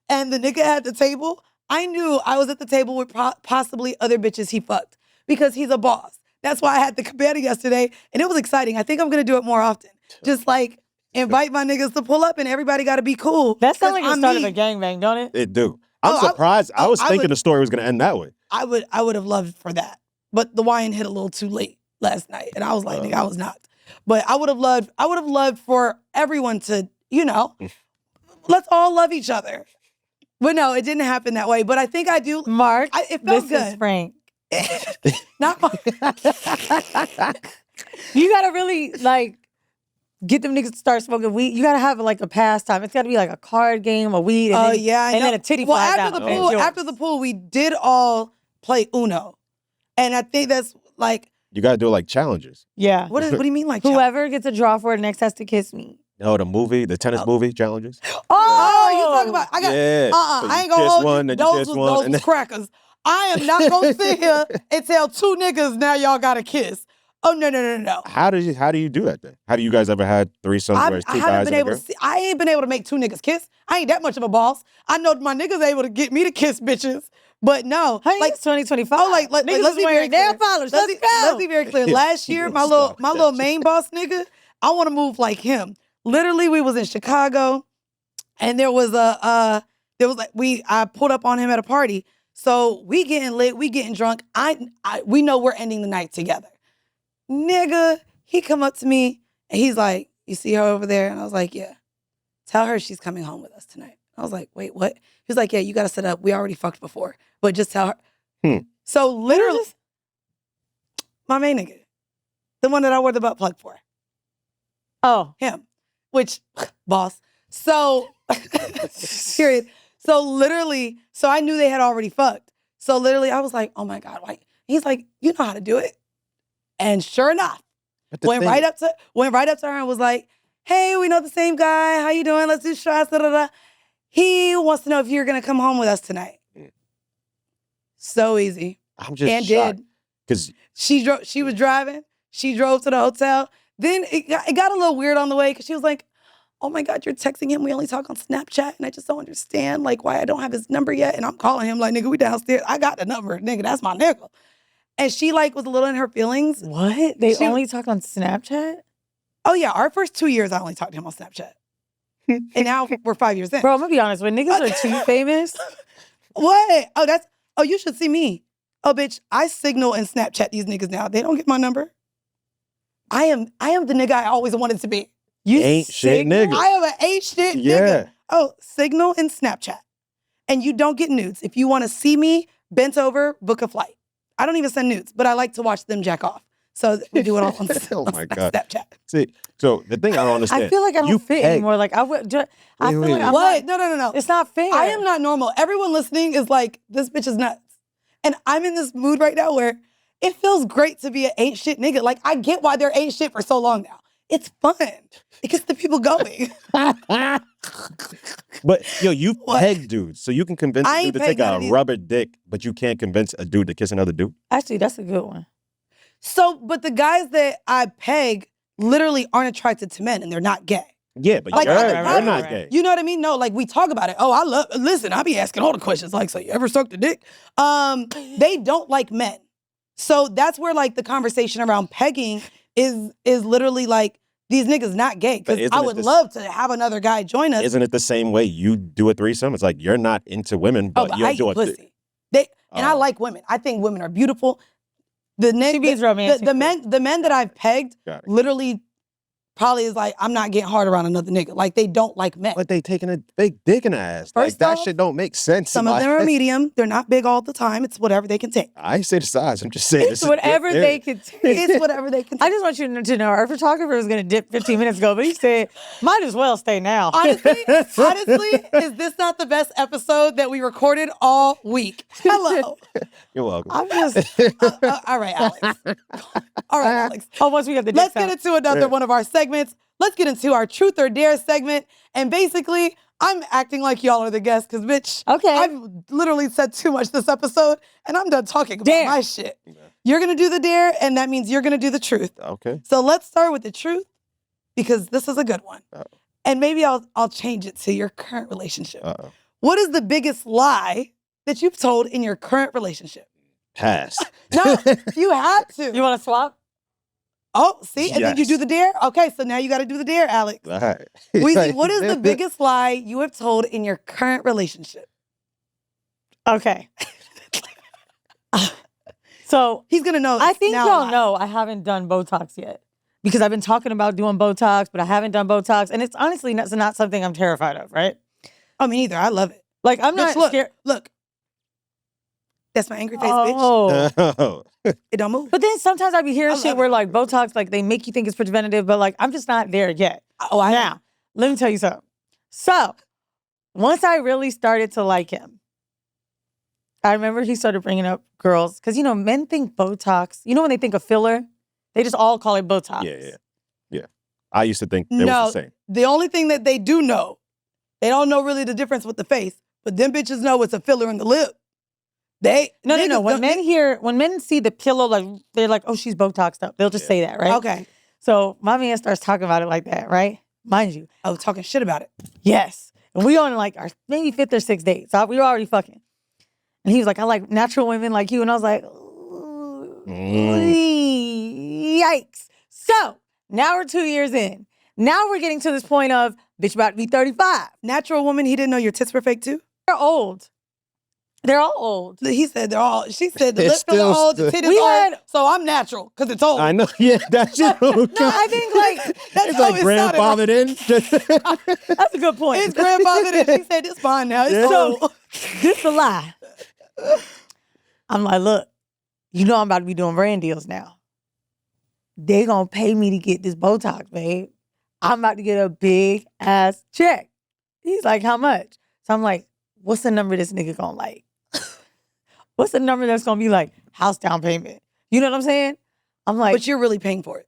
and the nigga at the table, I knew I was at the table with possibly other bitches he fucked because he's a boss. That's why I had the cabana yesterday, and it was exciting. I think I'm gonna do it more often. Just like invite my niggas to pull up, and everybody got to be cool. That sounds like the I'm start me. of a gangbang, don't it? It do. I'm Oh, surprised. I was I thinking would- the story was gonna end that way. I would have loved for that. But the wine hit a little too late last night. And I was like, nigga, I was not. But I would have loved for everyone to, let's all love each other. But no, it didn't happen that way. But I think I do. Mark, It felt this good. is Frank. Not my, You gotta really get them niggas to start smoking weed. You gotta have like a pastime. It's gotta be like a card game, a weed, and then, yeah, I and know. then a titty Well, flag after out. the pool, after the pool, we did all play Uno. And I think that's like, You gotta do like challenges. Yeah. what do you mean like Whoever gets a draw for it next has to kiss me. Oh, the tennis movie challenges. Oh, you talking about? I got. Yeah. So I you ain't gonna kiss hold one, you. then you Those kiss was, one, those and was then- crackers. I am not gonna sit here and tell 2 niggas now y'all got to kiss. Oh no. How do you do that then? Have you guys ever had threesomes where it's I two haven't guys been and a able girl? to see. I ain't been able to make 2 niggas kiss. I ain't that much of a boss. I know my niggas able to get me to kiss bitches, but no. Honey, Like it's 2025. oh, like Niggas let's is be very wearing clear. nail polish. Let's Let's go. Let's be very clear. Last year, my little main boss nigga, I want to move like him. Literally, we was in Chicago, and there was I pulled up on him at a party. So we getting lit, we getting drunk. We know we're ending the night together. Nigga, he come up to me and he's like, "You see her over there?" And I was like, "Yeah." "Tell her she's coming home with us tonight." I was like, "Wait, what?" He was like, "Yeah, you gotta set up. We already fucked before, but just tell her." So literally, my main nigga, the one that I wore the butt plug for. Oh. Him, which, boss. So, period. So literally, I knew they had already fucked. So literally, I was like, oh my God, why? He's like, you know how to do it. And sure enough, went right up to her and was like, hey, we know the same guy. How you doing? Let's do shots. Da, da, da. He wants to know if you're going to come home with us tonight. So easy. I'm just and shocked. did. Because She was driving. She drove to the hotel. Then it got a little weird on the way because she was like, oh my God, you're texting him. We only talk on Snapchat. And I just don't understand like why I don't have his number yet. And I'm calling him like, nigga, we downstairs. I got the number. Nigga, that's my nigga. And she like was a little in her feelings. What? They only talk on Snapchat? Oh yeah, our first 2 years I only talked to him on Snapchat. And now we're 5 years in. Bro, I'm gonna be honest. When niggas are too famous. What? Oh, you should see me. Oh, bitch, I signal and Snapchat these niggas now. They don't get my number. I am the nigga I always wanted to be. you ain't shit nigga. I am an ain't shit Yeah. nigga. Oh, signal and Snapchat. And you don't get nudes. If you want to see me bent over, book a flight. I don't even send nudes, but I like to watch them jack off. So we do it all on, Oh my God. Snapchat. See, so the thing I don't understand. I feel like I don't fit anymore. Like I would. I feel wait, like I'm What? not, No. It's not fair. I am not normal. Everyone listening is like, this bitch is nuts. And I'm in this mood right now where it feels great to be an ain't shit nigga. Like, I get why they're ain't shit for so long now. It's fun. It gets the people going. But yo, you What? peg dudes, so you can convince I a ain't dude to take pegged none a of these. rubber dick, but you can't convince a dude to kiss another dude. Actually, that's a good one. So, but the guys that I peg literally aren't attracted to men and they're not gay. Yeah, but Like, you're, other you're problems, not gay. You know what I mean? No, like we talk about it. Oh, listen, I be asking all the questions. Like, so you ever sucked a dick? They don't like men. So that's where like the conversation around pegging is literally like, these niggas not gay. But Because isn't I it would this- love to have another guy join us. Isn't it the same way you do a threesome? It's like you're not into women, but but you I enjoy eat pussy. And I Oh. like women. I think women are beautiful. She means romantic. The men that I've pegged Got it. literally probably is like, I'm not getting hard around another nigga. Like they don't like men. But they taking a big dick in the ass. Like First that off, shit don't make sense. Some in of my them are head. medium. They're not big all the time. It's whatever they can take. I ain't say the size. I'm just saying It's whatever they can take. It's whatever they can I take. just want you to know our photographer was going to dip 15 minutes ago, but he said, might as well stay now. Honestly, is this not the best episode that we recorded all week? Hello. You're welcome. I'm just, All right, Alex. All right, Alex. oh, once we get the Let's dicks get out. into another one of our segments. Let's get into our Truth or Dare segment. And basically, I'm acting like y'all are the guests because, bitch, Okay. I've literally said too much this episode and I'm done talking about Dare. my shit. You're going to do the dare and that means you're going to do the truth. Okay. So let's start with the truth because this is a good one. Uh-oh. And maybe I'll change it to your current relationship. Uh-oh. What is the biggest lie that you've told in your current relationship? Pass. No, you had to. You want to swap? Oh, see? And then you Yes. do the dare? Okay, so now you got to do the dare, Alex. All right. Weezy, what is the biggest lie you have told in your current relationship? Okay. So He's going to know. I it's think now a y'all lie. know I haven't done Botox yet because I've been talking about doing Botox, but I haven't done Botox. And it's honestly not something I'm terrified of, right? Oh, me neither. I love it. Like, I'm Bitch, not scared. Look. That's my angry face, bitch. Oh. It don't move. But then sometimes I be I hearing love shit it. where like Botox, like they make you think it's preventative, but like I'm just not there yet. Oh, I Now, let me tell you something. So, once I really started to like him, I remember he started bringing up girls because you know men think Botox. You know when they think of filler, they just all call it Botox. Yeah. I used to think it was No. the same. The only thing that they do know, they don't know really the difference with the face, but them bitches know it's a filler in the lip. No. niggas When don't- when men see the pillow, like they're like, "Oh, she's Botoxed up." They'll just say that, right? Okay. So my man starts talking about it like that, right? Mind you, I was talking shit about it. yes. And we on like our maybe 5th or 6th date, so we were already fucking. And he was like, "I like natural women like you," and I was like, "Ooh, yikes!" So now we're 2 years in. Now we're getting to this point of bitch about to be 35. Natural woman, he didn't know your tits were fake too? They're old. They're all old. He said they're all, she said the It's lip filler still old, the st- titties We old, had- so I'm natural, because it's old. I know. Yeah, that's just No, I think like That's it's how like it sounded. grandfathered in. that's a good point. His grandfather did. She said, it's fine now. It's Yeah. old. This a lie. I'm like, look, you know I'm about to be doing brand deals now. They gonna pay me to get this Botox, babe. I'm about to get a big ass check. He's like, how much? So I'm like, what's the number this nigga gonna like? What's the number that's gonna be like house down payment? You know what I'm saying? I'm like, But you're really paying for it.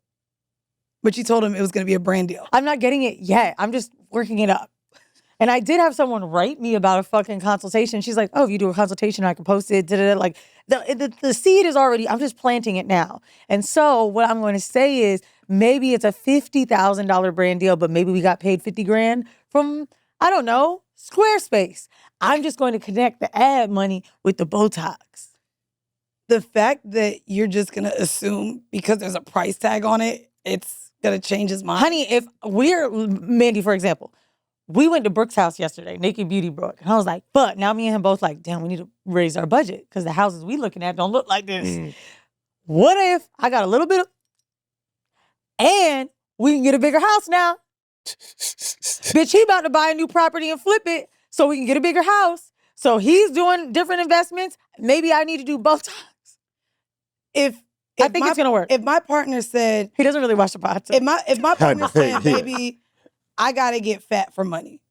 But you told him it was going to be a brand deal. I'm not getting it yet. I'm just working it up. And I did have someone write me about a fucking consultation. She's like, oh, if you do a consultation, I can post it. Da-da-da. Like the seed is already, I'm just planting it now. And so what I'm going to say is maybe it's a $50,000 brand deal, but maybe we got paid 50 grand from, I don't know, Squarespace. I'm just going to connect the ad money with the Botox. The fact that you're just going to assume because there's a price tag on it, it's going to change his mind. Honey, if we're, Mandii, for example, we went to Brooke's house yesterday, Naked Beauty Brooke. And I was like, but now me and him both like, damn, we need to raise our budget because the houses we looking at don't look like this. What if I got a little bit of, and we can get a bigger house now? Bitch, he about to buy a new property and flip it so we can get a bigger house. So he's doing different investments. Maybe I need to do Botox. I think it's gonna work. If my partner said, He doesn't really watch the pod. if my partner said, Yeah. baby, I gotta get fat for money.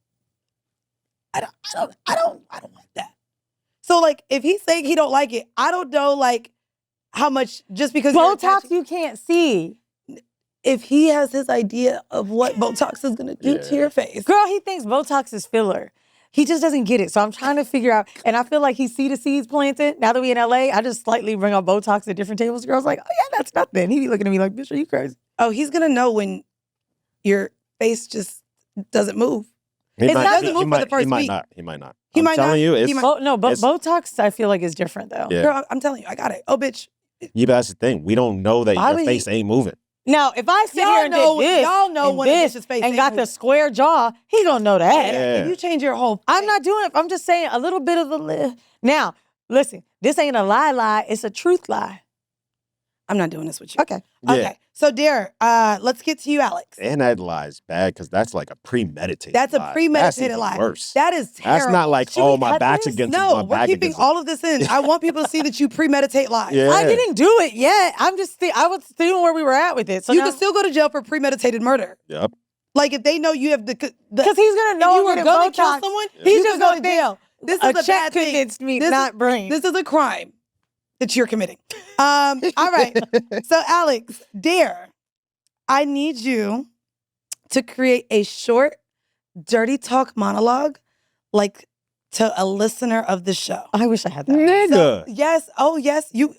I don't want that. So like, if he's saying he don't like it, I don't know like how much just because you're Botox attaching- you can't see. if he has his idea of what Botox is gonna do to your face. Girl, he thinks Botox is filler. He just doesn't get it. So I'm trying to figure out, and I feel like he see the seeds planted. Now that we in LA, I just slightly bring up Botox at different tables. Girls like, oh yeah, that's nothing. He be looking at me like, bitch, are you crazy? Oh, he's gonna know when your face just doesn't move. He It might- doesn't he move for might- the first He might week. not. He might not. He I'm might telling not. you, it's, He might- No, but It's- Botox I feel like is different though. Yeah. Girl, I'm telling you, I got it. Oh, bitch. yeah, but that's the thing. We don't know that Why your would face ain't moving. Now, if I sit Y'all here and know- did this, y'all know and when a this, bitch's face and ain't got the moving. square jaw, he gonna know that. Yeah. If you change your whole I'm not doing it. I'm just saying a little bit of a Now, listen, this ain't a lie. It's a truth lie. I'm not doing this with you. Okay. Yeah. Okay. So, Dare, let's get to you, Alex. And that lie's bad because that's like a premeditated That's a lie. premeditated That's lie. even worse. That is terrible. That's not like, Should oh, we my cut back's this? against No, my we're back keeping against all of this in. I want people to see that you premeditate lies. Yeah. I didn't do it yet. I'm just I was seeing where we were at with it. So You now, can still go to jail for premeditated murder. Yep. Like if they know you have the because he's gonna if know you were I'm gonna getting kill Botox. someone, He's you just could go gonna to think jail. This is a a check bad thing. convinced me, This not is, brain. This is a crime that you're committing. All right. So Alex, Dare, I need you to create a short, dirty talk monologue, like to a listener of the show. I wish I had that. Nigga. So, yes. Oh, yes. You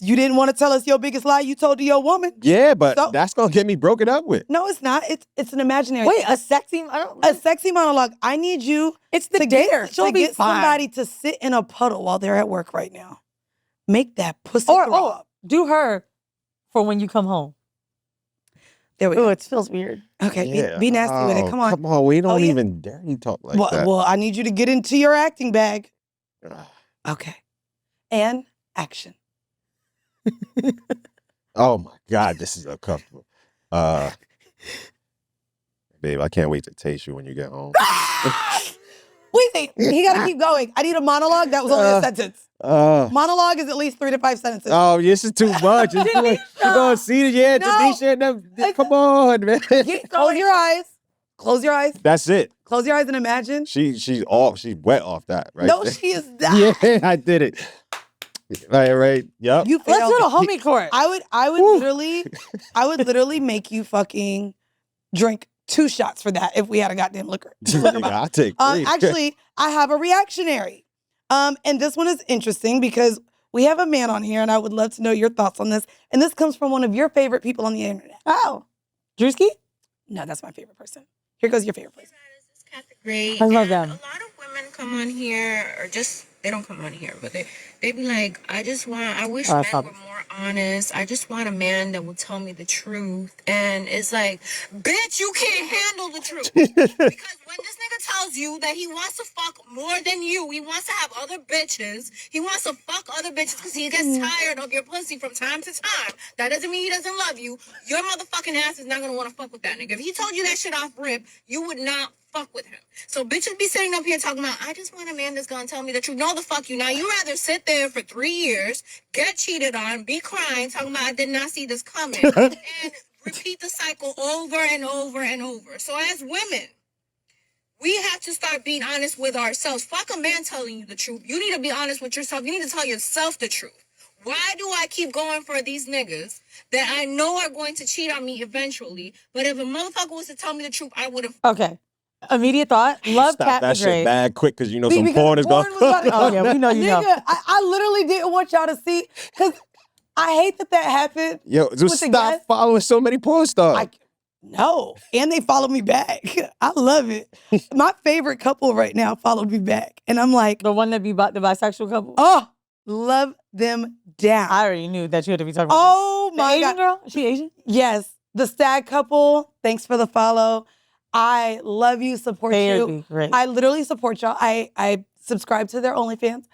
didn't want to tell us your biggest lie you told to your woman. Yeah, but So- that's going to get me broken up with. No, it's not. It's an imaginary. Wait, a sexy? I don't. a sexy monologue. I need you It's the to Dare. get, She'll to be get fine. somebody to sit in a puddle while they're at work right now. Make that pussy Or throb. do her for when you come home. There we Oh, go. it feels weird. Okay, Yeah. be nasty with it. Come on. Come on. We don't yeah. even dirty talk like well, that. well, I need you to get into your acting bag. Ugh. Okay. And action. Oh, my God. This is uncomfortable. Babe, I can't wait to taste you when you get home. Wait, he got to keep going. I need a monologue. That was only a sentence. Monologue is at least 3 to 5 sentences. Oh, this is too much. It's too much. You gonna see it? Yeah, No. Tanisha and them. Come on, man. Close your eyes. Close your eyes. That's it. Close your eyes and imagine. She's wet off that, right? No, there. she is not. Yeah, I did it. Right. Yep. You Let's failed. do the homie court. I would literally make you fucking drink 2 shots for that if we had a goddamn liquor bottle. I'll take 3. Actually, I have a reactionary. And this one is interesting because we have a man on here and I would love to know your thoughts on this. And this comes from one of your favorite people on the internet. Oh, Drewski? No, that's my favorite person. Here goes your favorite person. It's great. I love And them. A lot of women come on here, or just they don't come on here, but they be like, I wish Oh, men that's were more honest. I just want a man that will tell me the truth. And it's like, bitch, you can't handle the truth. Because when this nigga tells you that he wants to fuck more than you, he wants to have other bitches, he wants to fuck other bitches because he gets tired of your pussy from time to time. That doesn't mean he doesn't love you. Your motherfucking ass is not gonna want to fuck with that nigga. If he told you that shit off rip, you would not fuck with him. So bitches be sitting up here talking about, I just want a man that's gonna tell me the truth. No, the fuck you. Now you rather sit there for 3 years, get cheated on, be crying, talking about I did not see this coming, and repeat the cycle over and over and over. So as women, we have to start being honest with ourselves. Fuck a man telling you the truth. You need to be honest with yourself. You need to tell yourself the truth. Why do I keep going for these niggas that I know are going to cheat on me eventually? But if a motherfucker was to tell me the truth, I would have. Okay. Immediate thought. Love Stop Cat that and shit Dre. bad quick because you know See, some because porn is porn going. was about to Oh, yeah, we know you know. Nigga, I literally didn't want y'all to see because I hate that happened. Yo, with just the stop guest. following so many porn stars. No, and they follow me back. I love it. My favorite couple right now followed me back, and I'm like, The one that be the bisexual couple. oh, love them down. I already knew that you had to be talking about Oh this. my The Asian god, girl? She Asian? yes, the stag couple. Thanks for the follow. I love you. Support They you. would be great. I literally support y'all. I subscribe to their OnlyFans.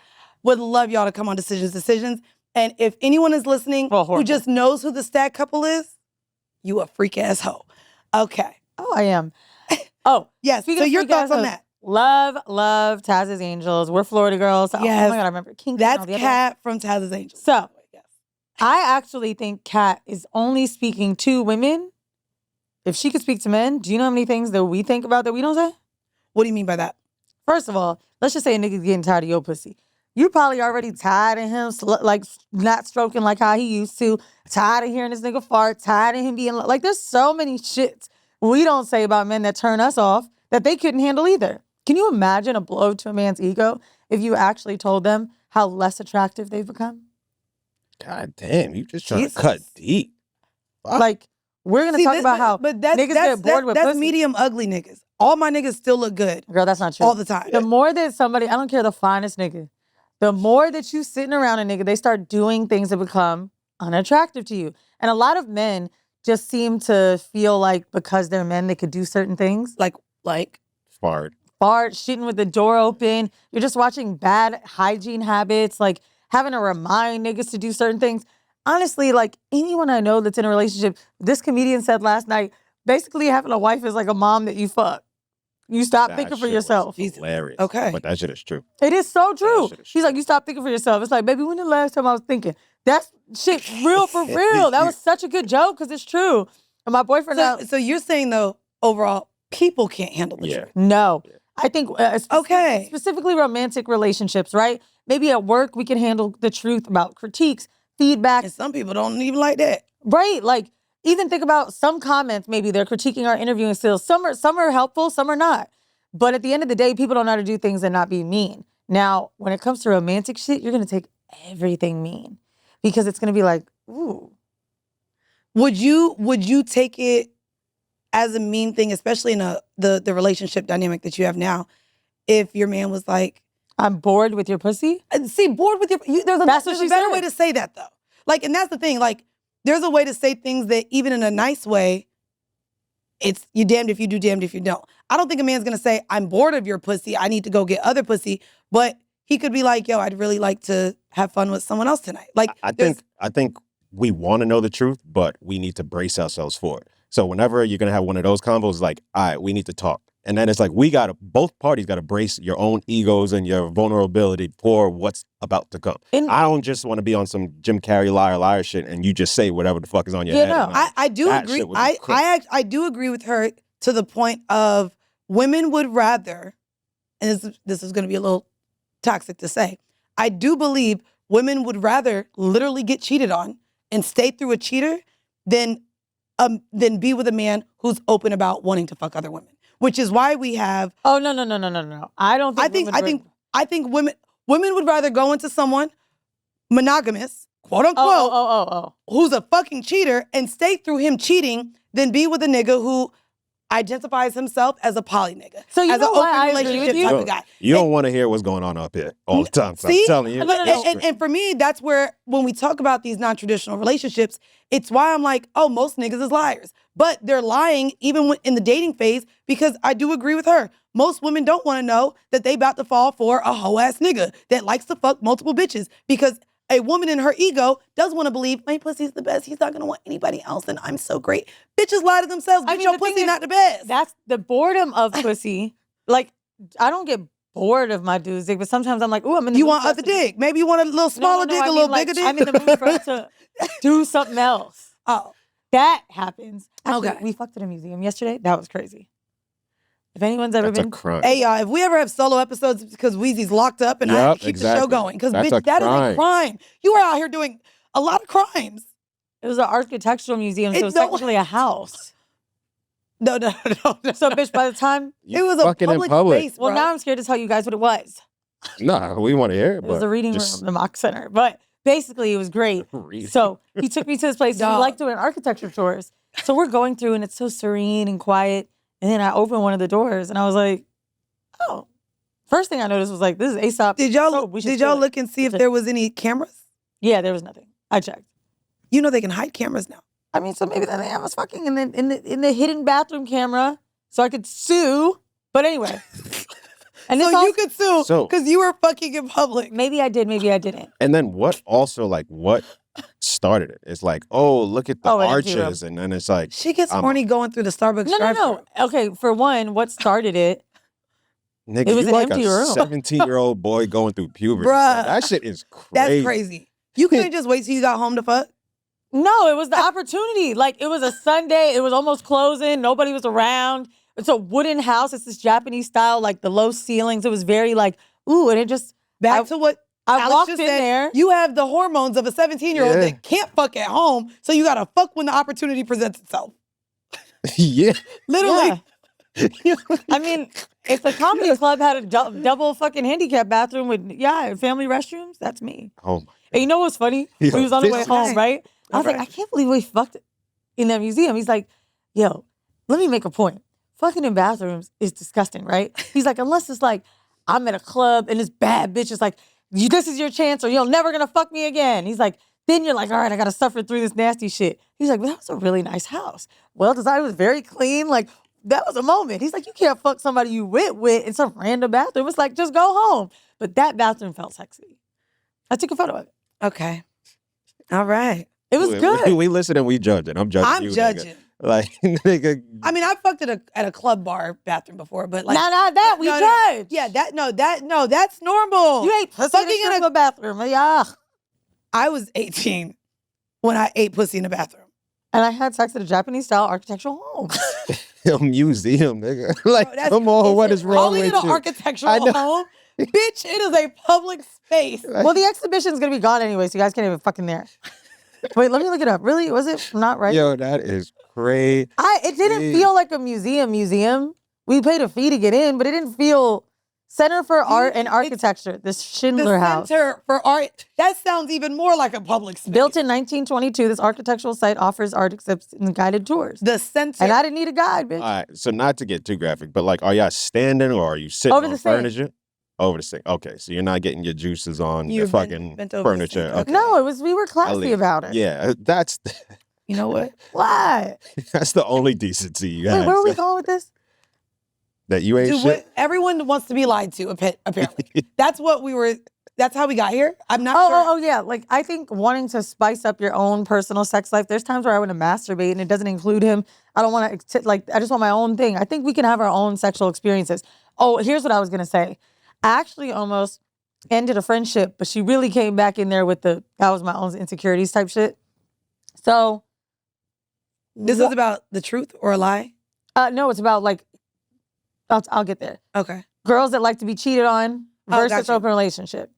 Would love y'all to come on Decisions. And if anyone is listening Well, who horrible. just knows who the stag couple is, you a freak ass hoe. Okay. Oh, I am. Oh, Yes. speaking So of your freak thoughts ass on hoes, that? Love Taz's Angels. We're Florida girls. Oh, Yes. Oh my God, I remember Kink. and That's all the other- Kat from Taz's Angels. So, Yes. I actually think Kat is only speaking to women. If she could speak to men, do you know how many things that we think about that we don't say? What do you mean by that? First of all, let's just say a nigga's getting tired of your pussy. You probably already tired of him, like not stroking like how he used to. Tired of hearing this nigga fart. Tired of him being like, there's so many shits we don't say about men that turn us off that they couldn't handle either. Can you imagine a blow to a man's ego if you actually told them how less attractive they've become? God damn, you just trying Jesus. to cut deep. Fuck. Like, we're going to talk about how but niggas get bored with that's pussy. medium ugly niggas. All my niggas still look good Girl, that's not true. all the time. The more that somebody, I don't care the finest nigga, the more that you sitting around a nigga, they start doing things that become unattractive to you. And a lot of men just seem to feel like because they're men, they could do certain things. Like Fart. Fart, shitting with the door open. You're just watching bad hygiene habits, like having to remind niggas to do certain things. Honestly, like anyone I know that's in a relationship, this comedian said last night, basically having a wife is like a mom that you fuck. You stop That thinking for shit yourself. was hilarious. Okay. But that shit is true. It is so true. shit is He's like, you stop thinking for yourself. It's like, baby, when the last time I was thinking? That's shit real for real. That was such a good joke because it's true. And my boyfriend now, so you're saying though, overall, people can't handle the Yeah. truth. no. I think Okay. specifically romantic relationships, right? Maybe at work we can handle the truth about critiques, feedback, And some people don't even like that. right? Like even think about some comments. Maybe they're critiquing our interviewing skills. Some are helpful, some are not. But at the end of the day, people don't know how to do things and not be mean. Now, when it comes to romantic shit, you're gonna take everything mean because it's gonna be like, ooh. Would you take it as a mean thing, especially in the relationship dynamic that you have now, if your man was like, I'm bored with your pussy? see, bored with there's a That's what there's she a better said. way to say that though. Like, and that's the thing, like, there's a way to say things that even in a nice way, it's you damned if you do, damned if you don't. I don't think a man's gonna say, I'm bored of your pussy, I need to go get other pussy, but he could be like, yo, I'd really like to have fun with someone else tonight. Like, I think we want to know the truth, but we need to brace ourselves for it. So whenever you're gonna have one of those convos, like, all right, we need to talk. And then it's like both parties gotta brace your own egos and your vulnerability for what's about to come. And- I don't just want to be on some Jim Carrey liar shit and you just say whatever the fuck is on your head. no, And I do that agree. shit would be crazy. I do agree with her to the point of women would rather, and this is going to be a little toxic to say, I do believe women would rather literally get cheated on and stay through a cheater than be with a man who's open about wanting to fuck other women. Which is why we have. Oh no. I don't think I think women would rather go into someone monogamous, quote unquote, who's a fucking cheater and stay through him cheating than be with a nigga who identifies himself as a poly nigga. So you as know an what? open I agree relationship with you. type of guy. You don't want to hear what's going on up here all the time. So See? I'm telling you. No. And for me, that's where when we talk about these non-traditional relationships, it's why I'm like, oh, most niggas is liars. But they're lying even in the dating phase because I do agree with her. Most women don't want to know that they about to fall for a hoe ass nigga that likes to fuck multiple bitches because a woman in her ego does want to believe my pussy's the best. He's not going to want anybody else and I'm so great. Bitches lie to themselves. Bitch, your the thing pussy is, not the best. That's the boredom of pussy. Like, I don't get bored of my dude's dick, but sometimes I'm like, ooh, I'm in the You mood want for us other to- dick. Maybe you want a little smaller dick, I a mean, little like, bigger dick. I'm in the mood for us to do something else. Oh. That happens. Actually, Okay. we fucked at a museum yesterday. That was crazy. If anyone's ever That's a been, crime. Hey, y'all, if we ever have solo episodes because Weezy's locked up and I have to keep the show Exactly. going, because That's bitch, a that is a crime. crime. You are out here doing a lot of crimes. it was an architectural museum, so it was no- technically a house. No. So, bitch, by the time, You It was a fucking in public space, well, bro. now I'm scared to tell you guys what it was. Nah, we want to hear it. It was but a reading just room, the mock center. But basically, it was great. read. So he took me to this place. We Dog. like doing architecture tours. So we're going through, and it's so serene and quiet. And then I opened one of the doors, and I was like, oh. First thing I noticed was like, this is Aesop. Did y'all soap. We should did y'all steal it. look and see if there was any cameras? Yeah, there was nothing. I checked. You know they can hide cameras now. I mean, so maybe then they have us fucking in the hidden bathroom camera, so I could sue. But anyway, and So this you could sue So- because you were fucking in public. maybe I did, maybe I didn't. And then what started it? It's like, oh, look at the Oh, an empty room. arches. And then it's like, She gets horny going through the Starbucks No. drive-thru. Okay, for one, what started it? nigga, It was you an like empty a room. 17-year-old boy going through puberty. Bruh. That shit is crazy. That's crazy. You couldn't just wait till you got home to fuck? No, it was the opportunity. Like, it was a Sunday. It was almost closing. Nobody was around. It's a wooden house. It's this Japanese style, like the low ceilings. It was very like, ooh, and it just... Back to what I Alex walked just in said, there. You have the hormones of a 17-year-old Yeah. that can't fuck at home, so you gotta fuck when the opportunity presents itself. Yeah. Literally. Yeah. I mean, if the comedy club had a double fucking handicap bathroom with family restrooms, that's me. Oh my. And you know what's funny? Yo, We was on the way this- home, right? I was like, Alright. I can't believe we fucked in that museum. He's like, yo, let me make a point. Fucking in bathrooms is disgusting, right? He's like, unless it's like, I'm at a club and this bad bitch is like, this is your chance or you're never gonna fuck me again. He's like, then you're like, all right, I gotta suffer through this nasty shit. He's like, well, that was a really nice house. Well designed, it was very clean. Like, that was a moment. He's like, you can't fuck somebody you went with in some random bathroom. It's like, just go home. But that bathroom felt sexy. I took a photo of it. Okay. All right. It was good. We listen and we judge it. I'm judging I'm you, judging. Nigga. Like, nigga. I mean, I fucked at a club bar bathroom before, but like not that. We no, judge. Yeah, that's normal. You ate pussy Fucking in a bathroom. Yeah. I was 18 when I ate pussy in the bathroom. And I had sex at a Japanese-style architectural home. A museum, nigga. Like, Bro, come on, what is wrong Calling with it an you? I architectural know. home? Bitch, it is a public space. Well, the exhibition's going to be gone anyway, so you guys can't even fucking there. Wait, let me look it up. Really? Was it not right? Yo, that is crazy. It didn't feel like a museum. We paid a fee to get in, but it didn't feel Center for Art and Architecture, the Schindler The House. Center for Art. That sounds even more like a public space. Built in 1922, this architectural site offers art exhibits and guided tours. The center. And I didn't need a guide, bitch. All right, so not to get too graphic, but like, are y'all standing or are you sitting Over on the sink. furniture? Over the sink. Okay, so you're not getting your juices on the You've fucking bent over the furniture. sink. Okay. No, we were I'll classy leave. about it. Yeah, that's You know what? What? that's the only decency you Wait, have. where are we going with this? That you ain't Dude, shit. what, everyone wants to be lied to, apparently. That's how we got here. I'm not sure. Oh, yeah. Like, I think wanting to spice up your own personal sex life, there's times where I want to masturbate and it doesn't include him. I don't want to, I just want my own thing. I think we can have our own sexual experiences. Oh, here's what I was going to say. I actually almost ended a friendship, but she really came back in there with that was my own insecurities type shit. So. This is about the truth or a lie? No, it's about like, I'll get there. Okay. Girls that like to be cheated on versus gotcha. open relationship.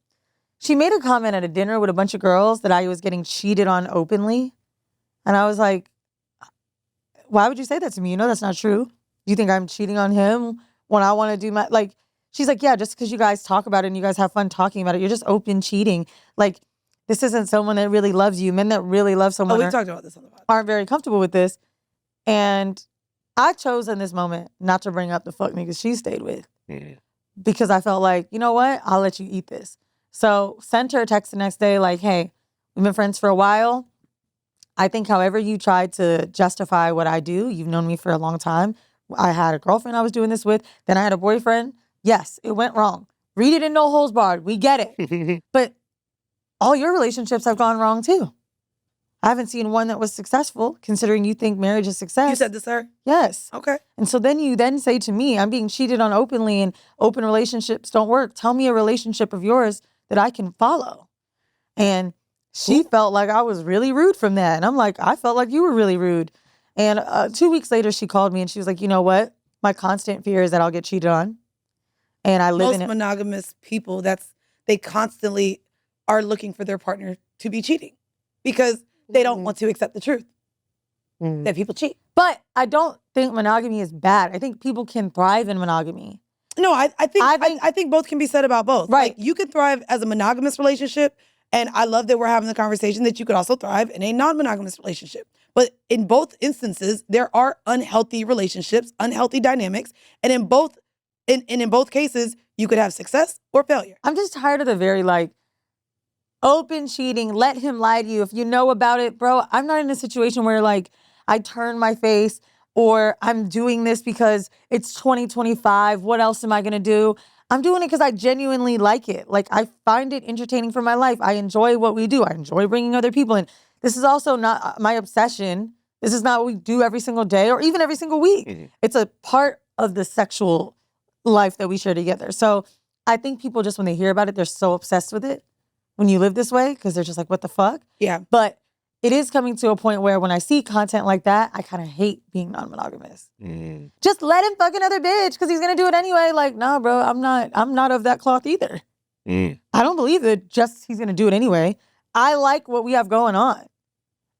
She made a comment at a dinner with a bunch of girls that I was getting cheated on openly. And I was like, why would you say that to me? You know that's not true. Do you think I'm cheating on him when I want to do my, like, she's like, yeah, just because you guys talk about it and you guys have fun talking about it, you're just open cheating. Like, this isn't someone that really loves you. Men that really love someone We talked about this on the podcast. aren't very comfortable with this. And I chose in this moment not to bring up the fuck niggas she stayed with because I felt like, you know what? I'll let you eat this. So sent her a text the next day like, hey, we've been friends for a while. I think however you tried to justify what I do, you've known me for a long time. I had a girlfriend I was doing this with. Then I had a boyfriend. Yes, it went wrong. Read it in No Holds Barred. We get it. But all your relationships have gone wrong too. I haven't seen one that was successful, considering you think marriage is success. You said this, sir? Yes. Okay. And so then you say to me, I'm being cheated on openly and open relationships don't work. Tell me a relationship of yours that I can follow. And she felt like I was really rude from that. And I'm like, I felt like you were really rude. And 2 weeks later, she called me and she was like, you know what? My constant fear is that I'll get cheated on. And I live Most in it. monogamous people, they constantly are looking for their partner to be cheating because they don't want to accept the truth that people cheat. But I don't think monogamy is bad. I think people can thrive in monogamy. No, I think both can be said about both. Right. Like, you could thrive as a monogamous relationship, and I love that we're having the conversation that you could also thrive in a non-monogamous relationship. But in both instances, there are unhealthy relationships, unhealthy dynamics, and in both cases, you could have success or failure. I'm just tired of the very open cheating, let him lie to you. If you know about it, bro, I'm not in a situation where I turn my face or I'm doing this because it's 2025. What else am I going to do? I'm doing it because I genuinely like it. Like, I find it entertaining for my life. I enjoy what we do. I enjoy bringing other people in. This is also not my obsession. This is not what we do every single day or even every single week. Mm-hmm. It's a part of the sexual life that we share together. So I think people just, when they hear about it, they're so obsessed with it when you live this way because they're just like, what the fuck? Yeah. But it is coming to a point where when I see content like that, I kind of hate being non-monogamous. Just let him fuck another bitch because he's going to do it anyway. Like, nah, bro, I'm not of that cloth either. Mm. I don't believe that just he's going to do it anyway. I like what we have going on.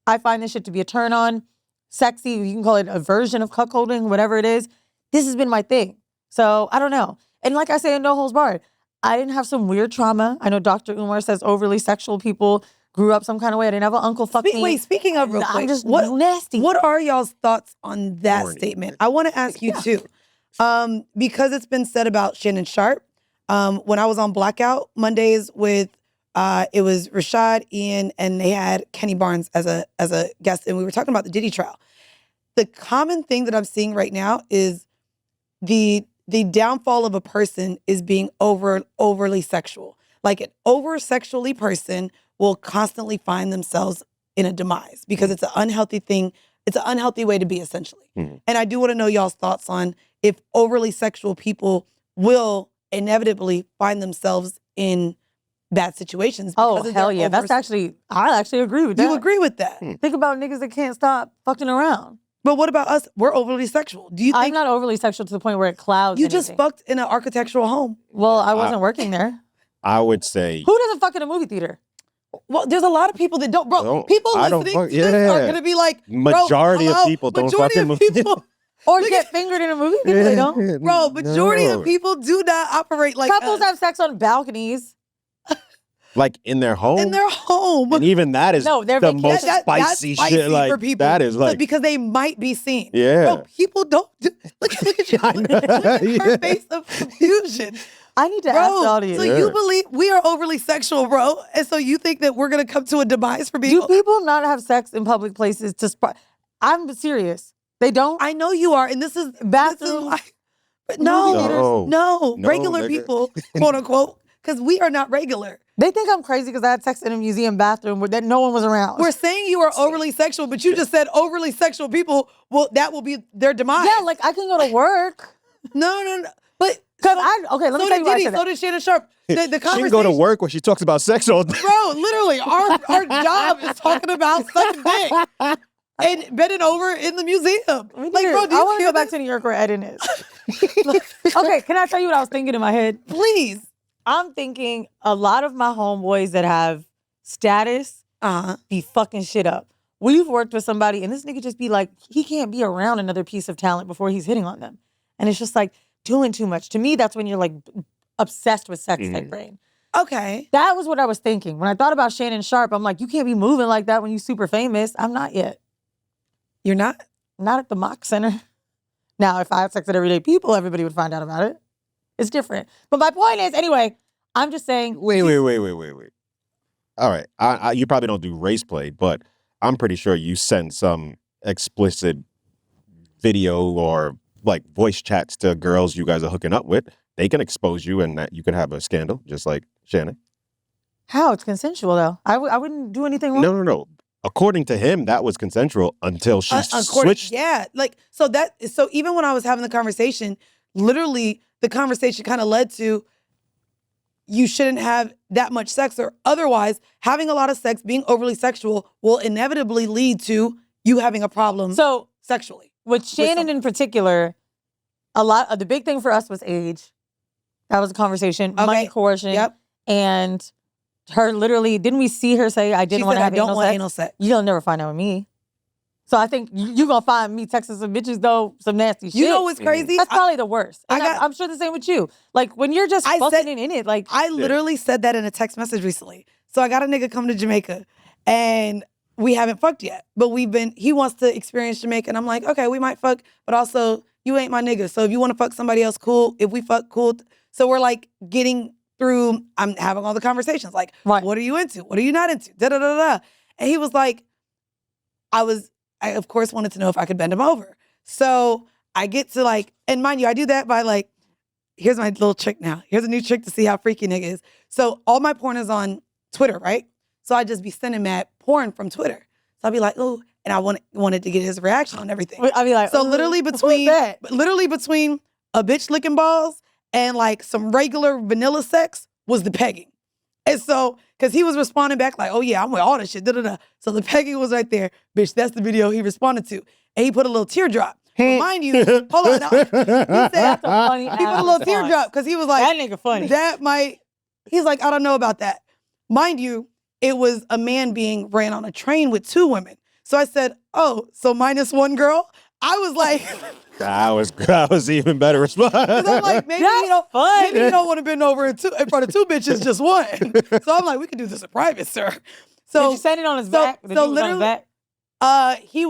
I find this shit to be a turn on, sexy. You can call it a version of cuckolding, whatever it is. This has been my thing. So I don't know. And like I say in No Holds Barred, I didn't have some weird trauma. I know Dr. Umar says overly sexual people grew up some kind of way. I didn't have an uncle fuck me. Wait, speaking of real quick, I'm just nasty. What are y'all's thoughts on that Horny. statement? I want to ask you too. Because it's been said about Shannon Sharp. When I was on Blackout Mondays with it was Rashad, Ian, and they had Kenny Barnes as a guest, and we were talking about the Diddy trial. The common thing that I'm seeing right now is the downfall of a person is being overly sexual. Like an over-sexually person will constantly find themselves in a demise because it's an unhealthy thing. It's an unhealthy way to be, essentially. Mm-hmm. And I do want to know y'all's thoughts on if overly sexual people will inevitably find themselves in bad situations. Oh, hell yeah. I actually agree with that. You agree with that? Think about niggas that can't stop fucking around. But what about us? We're overly sexual. Do you think I'm not overly sexual to the point where it clouds you anything. just fucked in an architectural home? Well, I wasn't working there. I would say Who doesn't fuck in a movie theater? Well, there's a lot of people that don't, bro. Don't- People I don't listening fuck- to this are yeah. gonna be like, Majority bro, of hello? people don't Majority fucking of move- people, Or get fingered in a movie theater? They don't. bro. Majority No. of people do not operate like Couples us. have sex on balconies. like in their home. in their home. And even that is No, they're the vacation- most That's spicy spicy shit. Like for people. that is like because they might be seen. Yeah. Bro, people don't do, look at you. I know. Look at her Yeah. face of confusion. I need to ask the Bro, audience. so Yeah. you believe we are overly sexual, bro, and so you think that we're gonna come to a demise for Do people? people not have sex in public places to I'm serious. They don't? I know you are, and this is Bathrooms, why- but no, movie theaters. no, No, regular nigga. people, quote unquote, because we are not regular. They think I'm crazy because I had sex in a museum bathroom where that no one was around. We're saying you are overly sexual, but you just said overly sexual people. Well, that will be their demise. Yeah, like I can go to work. no. But Because let me so tell did you why I Diddy, said so that. did Shannon Sharp. The she can conversation. go to work where she talks about sex all day. Bro, literally, our job is talking about sucking dick and bending over in the museum. Like, bro, do I you want to hear go back this? to New York where Eden is. Okay, can I tell you what I was thinking in my head? Please. I'm thinking a lot of my homeboys that have status Uh-huh. be fucking shit up. We've worked with somebody and this nigga just be like, he can't be around another piece of talent before he's hitting on them. And it's just like doing too much. To me, that's when you're like obsessed with sex type brain. Okay. That was what I was thinking. When I thought about Shannon Sharp, I'm like, you can't be moving like that when you're super famous. I'm not yet. You're not? Not at the Mock Center. Now, if I had sex with everyday people, everybody would find out about it. It's different. But my point is, anyway, I'm just saying. Wait. All right. You probably don't do race play, but I'm pretty sure you send some explicit video or like voice chats to girls you guys are hooking up with. They can expose you and that you could have a scandal, just like Shannon. How? It's consensual, though. I wouldn't do anything wrong. No. According to him, that was consensual until she switched. Yeah. Like, so even when I was having the conversation, literally the conversation kind of led to you shouldn't have that much sex, or otherwise having a lot of sex, being overly sexual will inevitably lead to you having a problem sexually. With Shannon in particular, a lot of the big thing for us was age. That was a conversation. Okay. Money, coercion. Yep. And her literally, didn't we see her say, I didn't She want to said, have I don't anal want sex? anal sex. You'll never find out with me. So I think you're going to find me texting some bitches, though, some nasty shit. You know what's crazy? That's probably the worst. And I got- I'm sure the same with you. Like, when you're just fucking in it, like... I literally said that in a text message recently. So I got a nigga come to Jamaica and we haven't fucked yet, but he wants to experience Jamaica. And I'm like, okay, we might fuck, but also you ain't my nigga. So if you want to fuck somebody else, cool. If we fuck, cool. So we're like getting through, I'm having all the conversations. Like, what are you into? What are you not into? Da da da da. And he was like, I of course wanted to know if I could bend him over. So I get to like, and mind you, I do that by like, here's my little trick now. Here's a new trick to see how freaky nigga is. So all my porn is on Twitter, right? So I just be sending Matt porn from Twitter. So I'll be like, oh, and I wanted to get his reaction on everything. I'll be like, so literally between a bitch licking balls and like some regular vanilla sex was the pegging. And so, because he was responding back like, oh yeah, I'm with all this shit, da-da-da. So the pegging was right there. Bitch, that's the video he responded to. And he put a little teardrop. Mind you, hold on. Now, he said, he put a little teardrop because he was like, that nigga funny. That might He's like, I don't know about that. Mind you, it was a man being ran on a train with 2 women. So I said, oh, so minus 1 girl? I was like... I was even better response. Because I'm like, maybe you don't want to bend over in front of 2 bitches, just 1. So I'm like, we can do this in private, sir. So did you send it on his back? So literally, he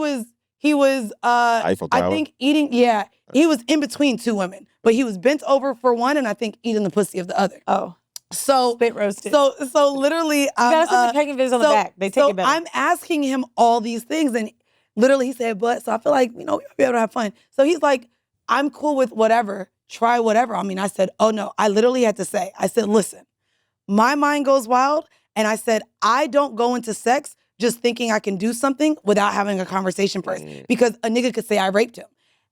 was Eiffel Tower. I think eating. Yeah, he was in between 2 women, but he was bent over for 1, and I think eating the pussy of the other. Oh, so spit roasted. So literally, you gotta send the pegging videos on the back. They take it better. I'm asking him all these things, and literally he said, "But," so I feel like, we'll be able to have fun. So he's like, "I'm cool with whatever. Try whatever." I mean, I said, "Oh no," I literally had to say, I said, "Listen, my mind goes wild," and I said, "I don't go into sex just thinking I can do something without having a conversation first, because a nigga could say I raped him."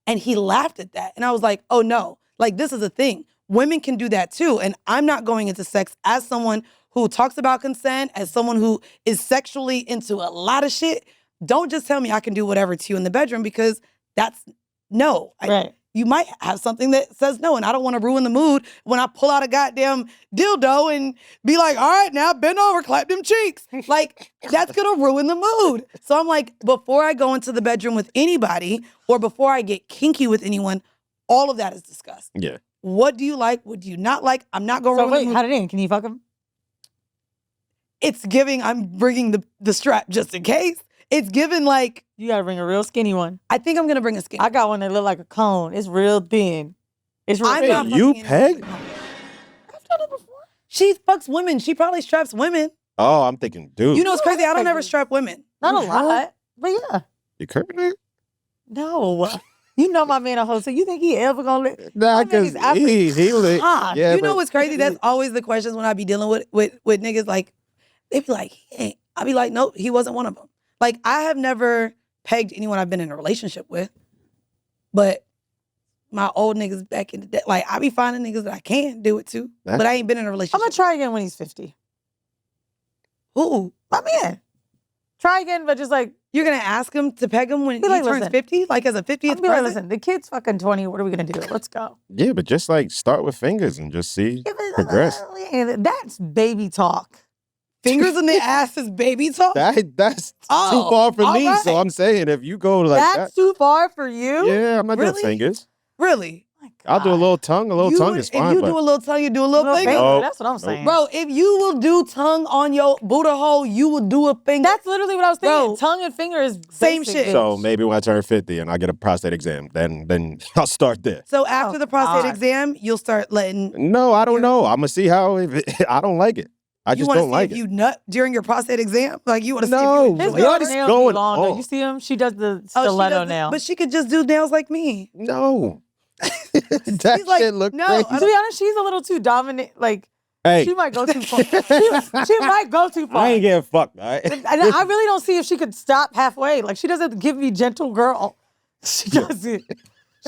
And he laughed at that. And I was like, oh no, like this is a thing. Women can do that too. And I'm not going into sex as someone who talks about consent, as someone who is sexually into a lot of shit. Don't just tell me I can do whatever to you in the bedroom, because that's no. Right. You might have something that says no, and I don't want to ruin the mood when I pull out a goddamn dildo and be like, all right, now bend over, clap them cheeks. Like, that's going to ruin the mood. So I'm like, before I go into the bedroom with anybody or before I get kinky with anyone, all of that is discussed. Yeah. What do you like? What do you not like? I'm not going to ruin the mood. How did it end? Can you fuck him? It's giving, I'm bringing the strap just in case. It's given like... You gotta bring a real skinny one. I think I'm gonna bring a skinny. I got one that look like a cone. It's real thin. It's real thin. not You fucking peg? anyone. I've done it before. She fucks women. She probably straps women. Oh, I'm thinking, dude. You know what's crazy? I don't ever strap women. Not a lot, but yeah. You currently? No. You know my man a hoe, so you think he ever gonna let... Nah, because he lit. Yeah, you know what's crazy? That's always the questions when I be dealing with niggas. Like, they be like, he ain't. I be like, nope, he wasn't one of them. Like, I have never pegged anyone I've been in a relationship with, but my old niggas back in the day, like, I be finding niggas that I can do it to, but I ain't been in a relationship. I'm gonna try again when he's 50. Who? My man. Try again, but just like... You're gonna ask him to peg him when he like, turns listen, 50? Like, as a 50th I'll be like, present? listen, the kid's fucking 20. What are we gonna do? Let's go. Yeah, but just like start with fingers and just see progress. That's baby talk. Fingers in the ass is baby talk? That's too far for me. right. So I'm saying if you go like That's too far for you? yeah, I'm not Really? doing fingers. Really? I'll do a little tongue. A little tongue is fine. If you but do a little tongue, you do a little finger. No. That's what I'm saying. Bro, if you will do tongue on your Buddha hole, you will do a finger. That's literally what I was thinking. Bro, Tongue and finger is same basic, shit. bitch. So maybe when I turn 50 and I get a prostate exam, then I'll start there. So after the prostate God. exam, you'll start letting... No, I don't know. I'm gonna see how. I don't like it. I You just want to don't see like if it. you nut during your prostate exam? Like, you want to No. see if you His enjoy What it? is nails going be long, though. on? You see him? She does the Oh, she stiletto does- nail. But she could just do nails like me. No. That He's like, shit look no, crazy. I To be honest, she's a little too dominant. Like, Hey, she might go too far. she might go too far. I ain't getting fucked. All right? And I really don't see if she could stop halfway. Like, she doesn't give me gentle girl. She doesn't.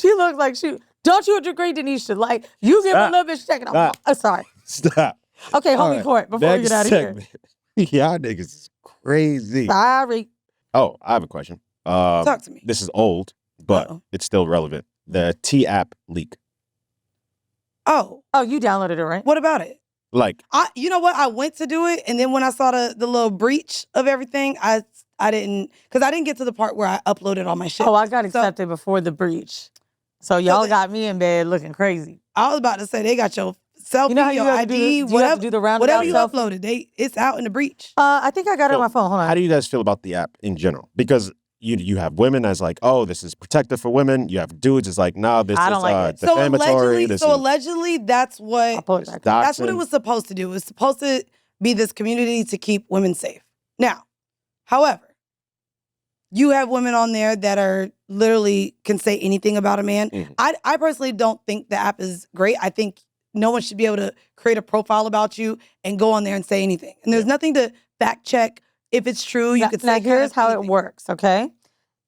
She looks like she... Don't you agree, Denisha? Like, you give her a Stop. little bit, she's checking off. Stop. I'm sorry. Stop. Okay, All homie right, court, before we next get out of here. segment. Y'all niggas is crazy. Sorry. Oh, I have a question. Talk to me. This is old, but Uh-oh. it's still relevant. The T app leak. Oh, Oh, you downloaded it, right? what about it? Like, You know what? I went to do it, and then when I saw the little breach of everything, I didn't, because I didn't get to the part where I uploaded all my shit. Oh, I got So- accepted before the breach. So y'all got me in bed looking crazy. I was about to say, they got your selfie, You know how your you have to ID, do whatever, you have to do the roundabout whatever you selfie? uploaded, it's out in the breach. I think I got it on my phone. Hold on. how do you guys feel about the app in general? Because you have women as like, oh, this is protective for women. You have dudes as like, nah, this I is don't like it. defamatory. This is Allegedly, that's what I'll pull it back. that's what it doxing. was supposed to do. It was supposed to be this community to keep women safe. Now, however, you have women on there that are literally can say anything about a man. Mhm. I personally don't think the app is great. I think no one should be able to create a profile about you and go on there and say anything. And there's nothing to fact check if it's true. You could say Now, here's how it anything. works, okay?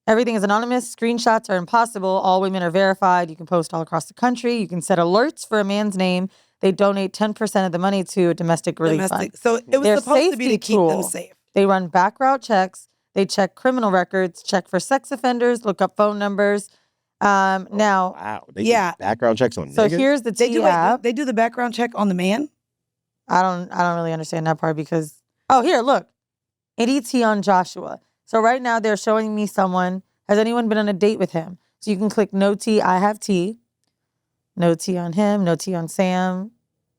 Everything is anonymous. Screenshots are impossible. All women are verified. You can post all across the country. You can set alerts for a man's name. They donate 10% of the money to a domestic relief fund. So it was Their supposed to be to safety keep them tool. safe. They run background checks. They check criminal records, check for sex offenders, look up phone numbers. Now, Wow. They Yeah. do background checks on so niggas? here's the They T do app. they do the background check on the man. I don't really understand that part because here, look. Any tea on Joshua. So right now they're showing me someone. Has anyone been on a date with him? So you can click no tea, I have tea. No tea on him, no tea on Sam.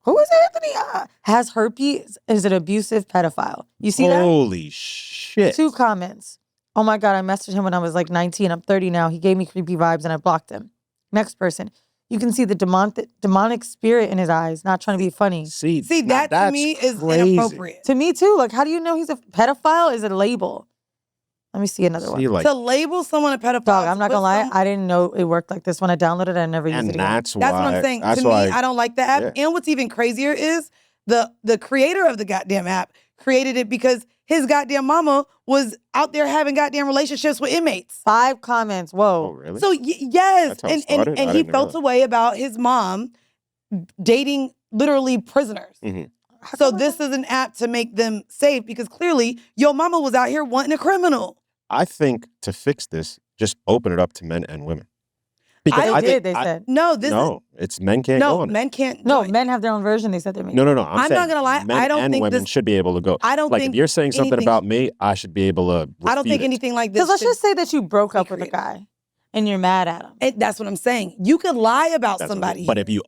Who is Anthony? Has herpes, is an abusive pedophile. You see that? Holy shit. 2 comments. Oh my God, I messaged him when I was like 19. I'm 30 now. He gave me creepy vibes and I blocked him. Next person. You can see the demonic spirit in his eyes, not trying to be funny. See, that to me is inappropriate. To me too. Like, how do you know he's a pedophile? Is it a label? Let me see another one. Like, to label someone a pedophile. Dog, I'm not gonna lie. I didn't know it worked like this when I downloaded it. I never used it again. That's what I'm saying. To me, I don't like the app. Yeah. And what's even crazier is the creator of the goddamn app created it because his goddamn mama was out there having goddamn relationships with inmates. 5 comments. Whoa. Oh, really? So yes, and he felt a way about his mom dating literally prisoners. Mm-hmm. So this is an app to make them safe because clearly your mama was out here wanting a criminal. I think to fix this, just open it up to men and women. Because they said. It's men can't go on men can't. No, men have their own version. They said they're making. No. I'm not gonna lie. Men I don't and think women should be able to go. I don't like think if you're saying something about me, I should be able to. I don't think anything like this. Because let's just say that you broke up with a guy and you're mad at him. That's what I'm saying. You could lie about somebody. But if you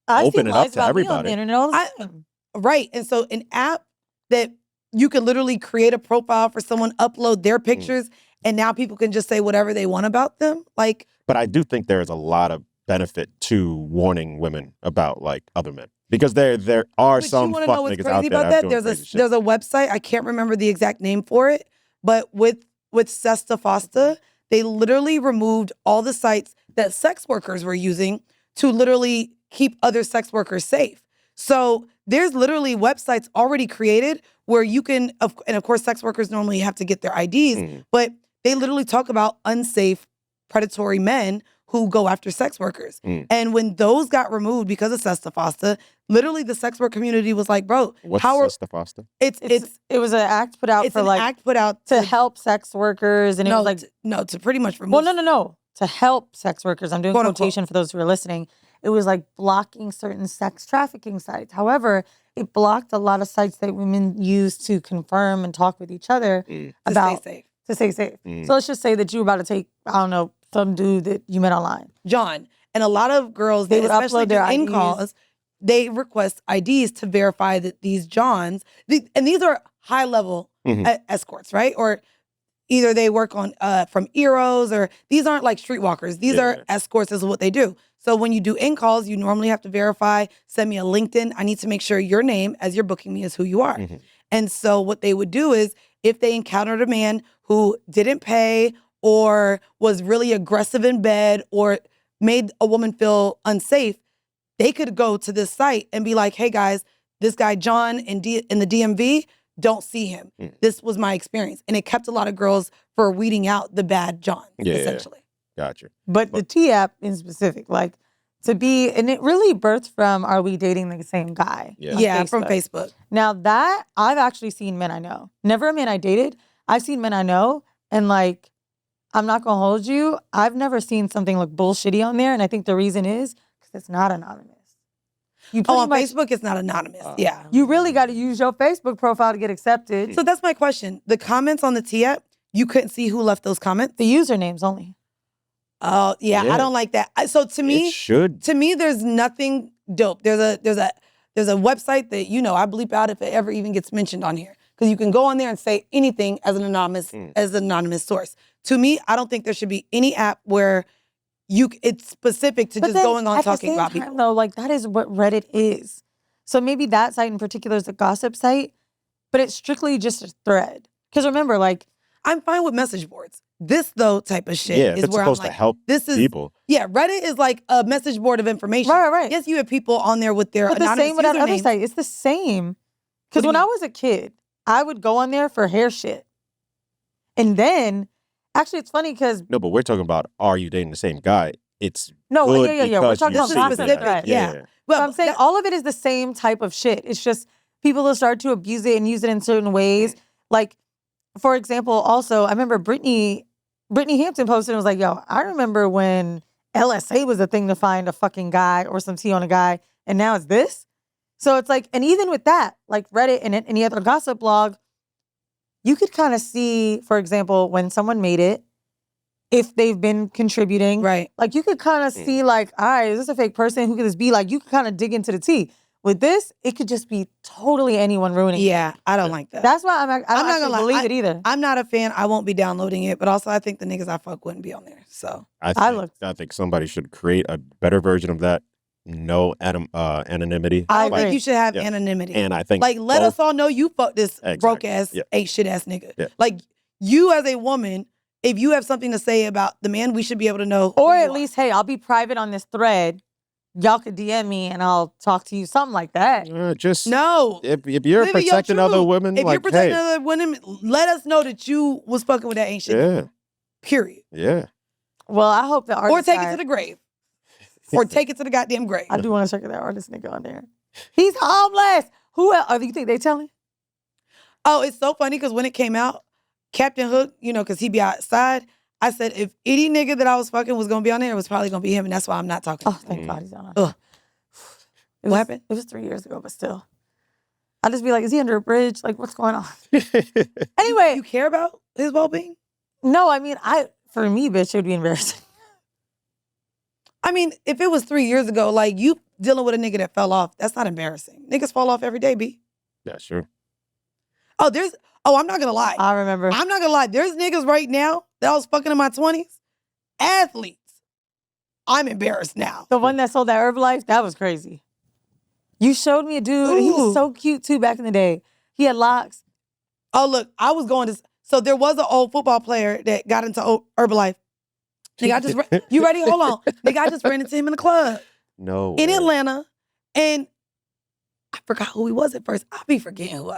open it up to everybody, on the internet all the time. Right. And so an app that you could literally create a profile for someone, upload their pictures, and now people can just say whatever they want about them. Like, but I do think there is a lot of benefit to warning women about like other men because there are some fuck niggas out there that are doing crazy shit. There's a website, I can't remember the exact name for it, but with Sesta Fosta, they literally removed all the sites that sex workers were using to literally keep other sex workers safe. So there's literally websites already created where you can, and of course sex workers normally have to get their IDs, but they literally talk about unsafe, predatory men who go after sex workers. And when those got removed because of Sesta Fosta, literally the sex work community was like, bro, what's Sesta Fosta? It was an act put out to help sex workers, and it was like to pretty much remove. Well, no, to help sex workers. I'm doing quote, quotation for those who are listening. It was like blocking certain sex trafficking sites. However, it blocked a lot of sites that women use to confirm and talk with each other about to stay safe. So let's just say that you were about to take, I don't know, some dude that you met online. John. And a lot of girls, they would upload their IDs. Calls, they request IDs to verify that these Johns, and these are high level escorts, right? Or either they work on from Eros, or these aren't like streetwalkers. These are escorts is what they do. So when you do in-calls, you normally have to verify, send me a LinkedIn. I need to make sure your name as you're booking me is who you are. And so what they would do is if they encountered a man who didn't pay or was really aggressive in bed or made a woman feel unsafe, they could go to this site and be like, hey guys, this guy John in the DMV, don't see him. This was my experience. And it kept a lot of girls for weeding out the bad Johns, essentially. Gotcha. But the T app in specific, like to be, and it really birthed from, are we dating the same guy? Yeah, from Facebook. Now that, I've actually seen men I know. Never a man I dated. I've seen men I know, and like, I'm not going to hold you. I've never seen something look bullshitty on there, and I think the reason is because it's not anonymous. On Facebook, it's not anonymous. You really got to use your Facebook profile to get accepted. So that's my question. The comments on the T app, you couldn't see who left those comments? The usernames only. Oh, yeah, I don't like that. So to me, there's nothing dope. There's a website that, I bleep out if it ever even gets mentioned on here. Because you can go on there and say anything as an anonymous source. To me, I don't think there should be any app where it's specific to just going on talking about people. Though, like that is what Reddit is. So maybe that site in particular is a gossip site, but it's strictly just a thread. Because remember, like, I'm fine with message boards. This though type of shit is it's where supposed I'm like, to help people. Yeah, Reddit is like a message board of information. Right. Yes, you have people on there with their but anonymous the same with that other usernames. site. It's the same. Because when I was a kid, I would go on there for hair shit. And then, actually, it's funny because... No, but we're talking about, are you dating the same guy? It's No, good yeah. We're talking about specific. Yeah. Well, I'm saying all of it is the same type of shit. It's just people will start to abuse it and use it in certain ways. Like, for example, also, I remember Brittany Hampton posted and was like, yo, I remember when LSA was a thing to find a fucking guy or some tea on a guy, and now it's this. So it's like, and even with that, like Reddit and any other gossip blog, you could kind of see, for example, when someone made it, if they've been contributing. Right. Like you could kind of see like, all right, is this a fake person? Who could this be? Like you could kind of dig into the tea. With this, it could just be totally anyone ruining it. Yeah, I don't like that. That's why I don't not actually gonna lie. believe it either. I'm not a fan. I won't be downloading it, but also I think the niggas I fuck wouldn't be on there. So I think somebody should create a better version of that. No anonymity. I think you should have anonymity. And I think like let us all know you fuck this broke ass ain't shit ass nigga. Yeah. Like you as a woman, if you have something to say about the man, we should be able to know. Or at least, hey, I'll be private on this thread. Y'all could DM me and I'll talk to you, something like that. Just no. If you're protecting other women, if like, you're protecting hey. other women, let us know that you was fucking with that ain't shit. Yeah. Period. Yeah. Well, I hope the artist or take it to the grave. Or take it to the goddamn grave. I do want to check that artist nigga on there. He's homeless. Who else? Do you think they telling? Oh, it's so funny because when it came out, Captain Hook, you know, because he be outside, I said if any nigga that I was fucking was going to be on there, it was probably going to be him, and that's why I'm not talking. Oh, thank God he's on there. What happened? It was 3 years ago, but still. I'd just be like, is he under a bridge? Like, what's going on? Anyway. You care about his well-being? No, I mean, for me, bitch, it would be embarrassing. I mean, if it was 3 years ago, like you dealing with a nigga that fell off, that's not embarrassing. Niggas fall off every day, B. That's true. I'm not gonna lie. I remember. I'm not gonna lie. There's niggas right now that I was fucking in my 20s, athletes. I'm embarrassed now. The one that sold that Herbalife, that was crazy. You showed me a dude. He was so cute too back in the day. He had locks. Oh, look, I was going to. So there was an old football player that got into Herbalife. Nigga, I just you ready? Hold on. Nigga, I just ran into him in the club. No. In Atlanta. And I forgot who he was at first. I'll be forgetting who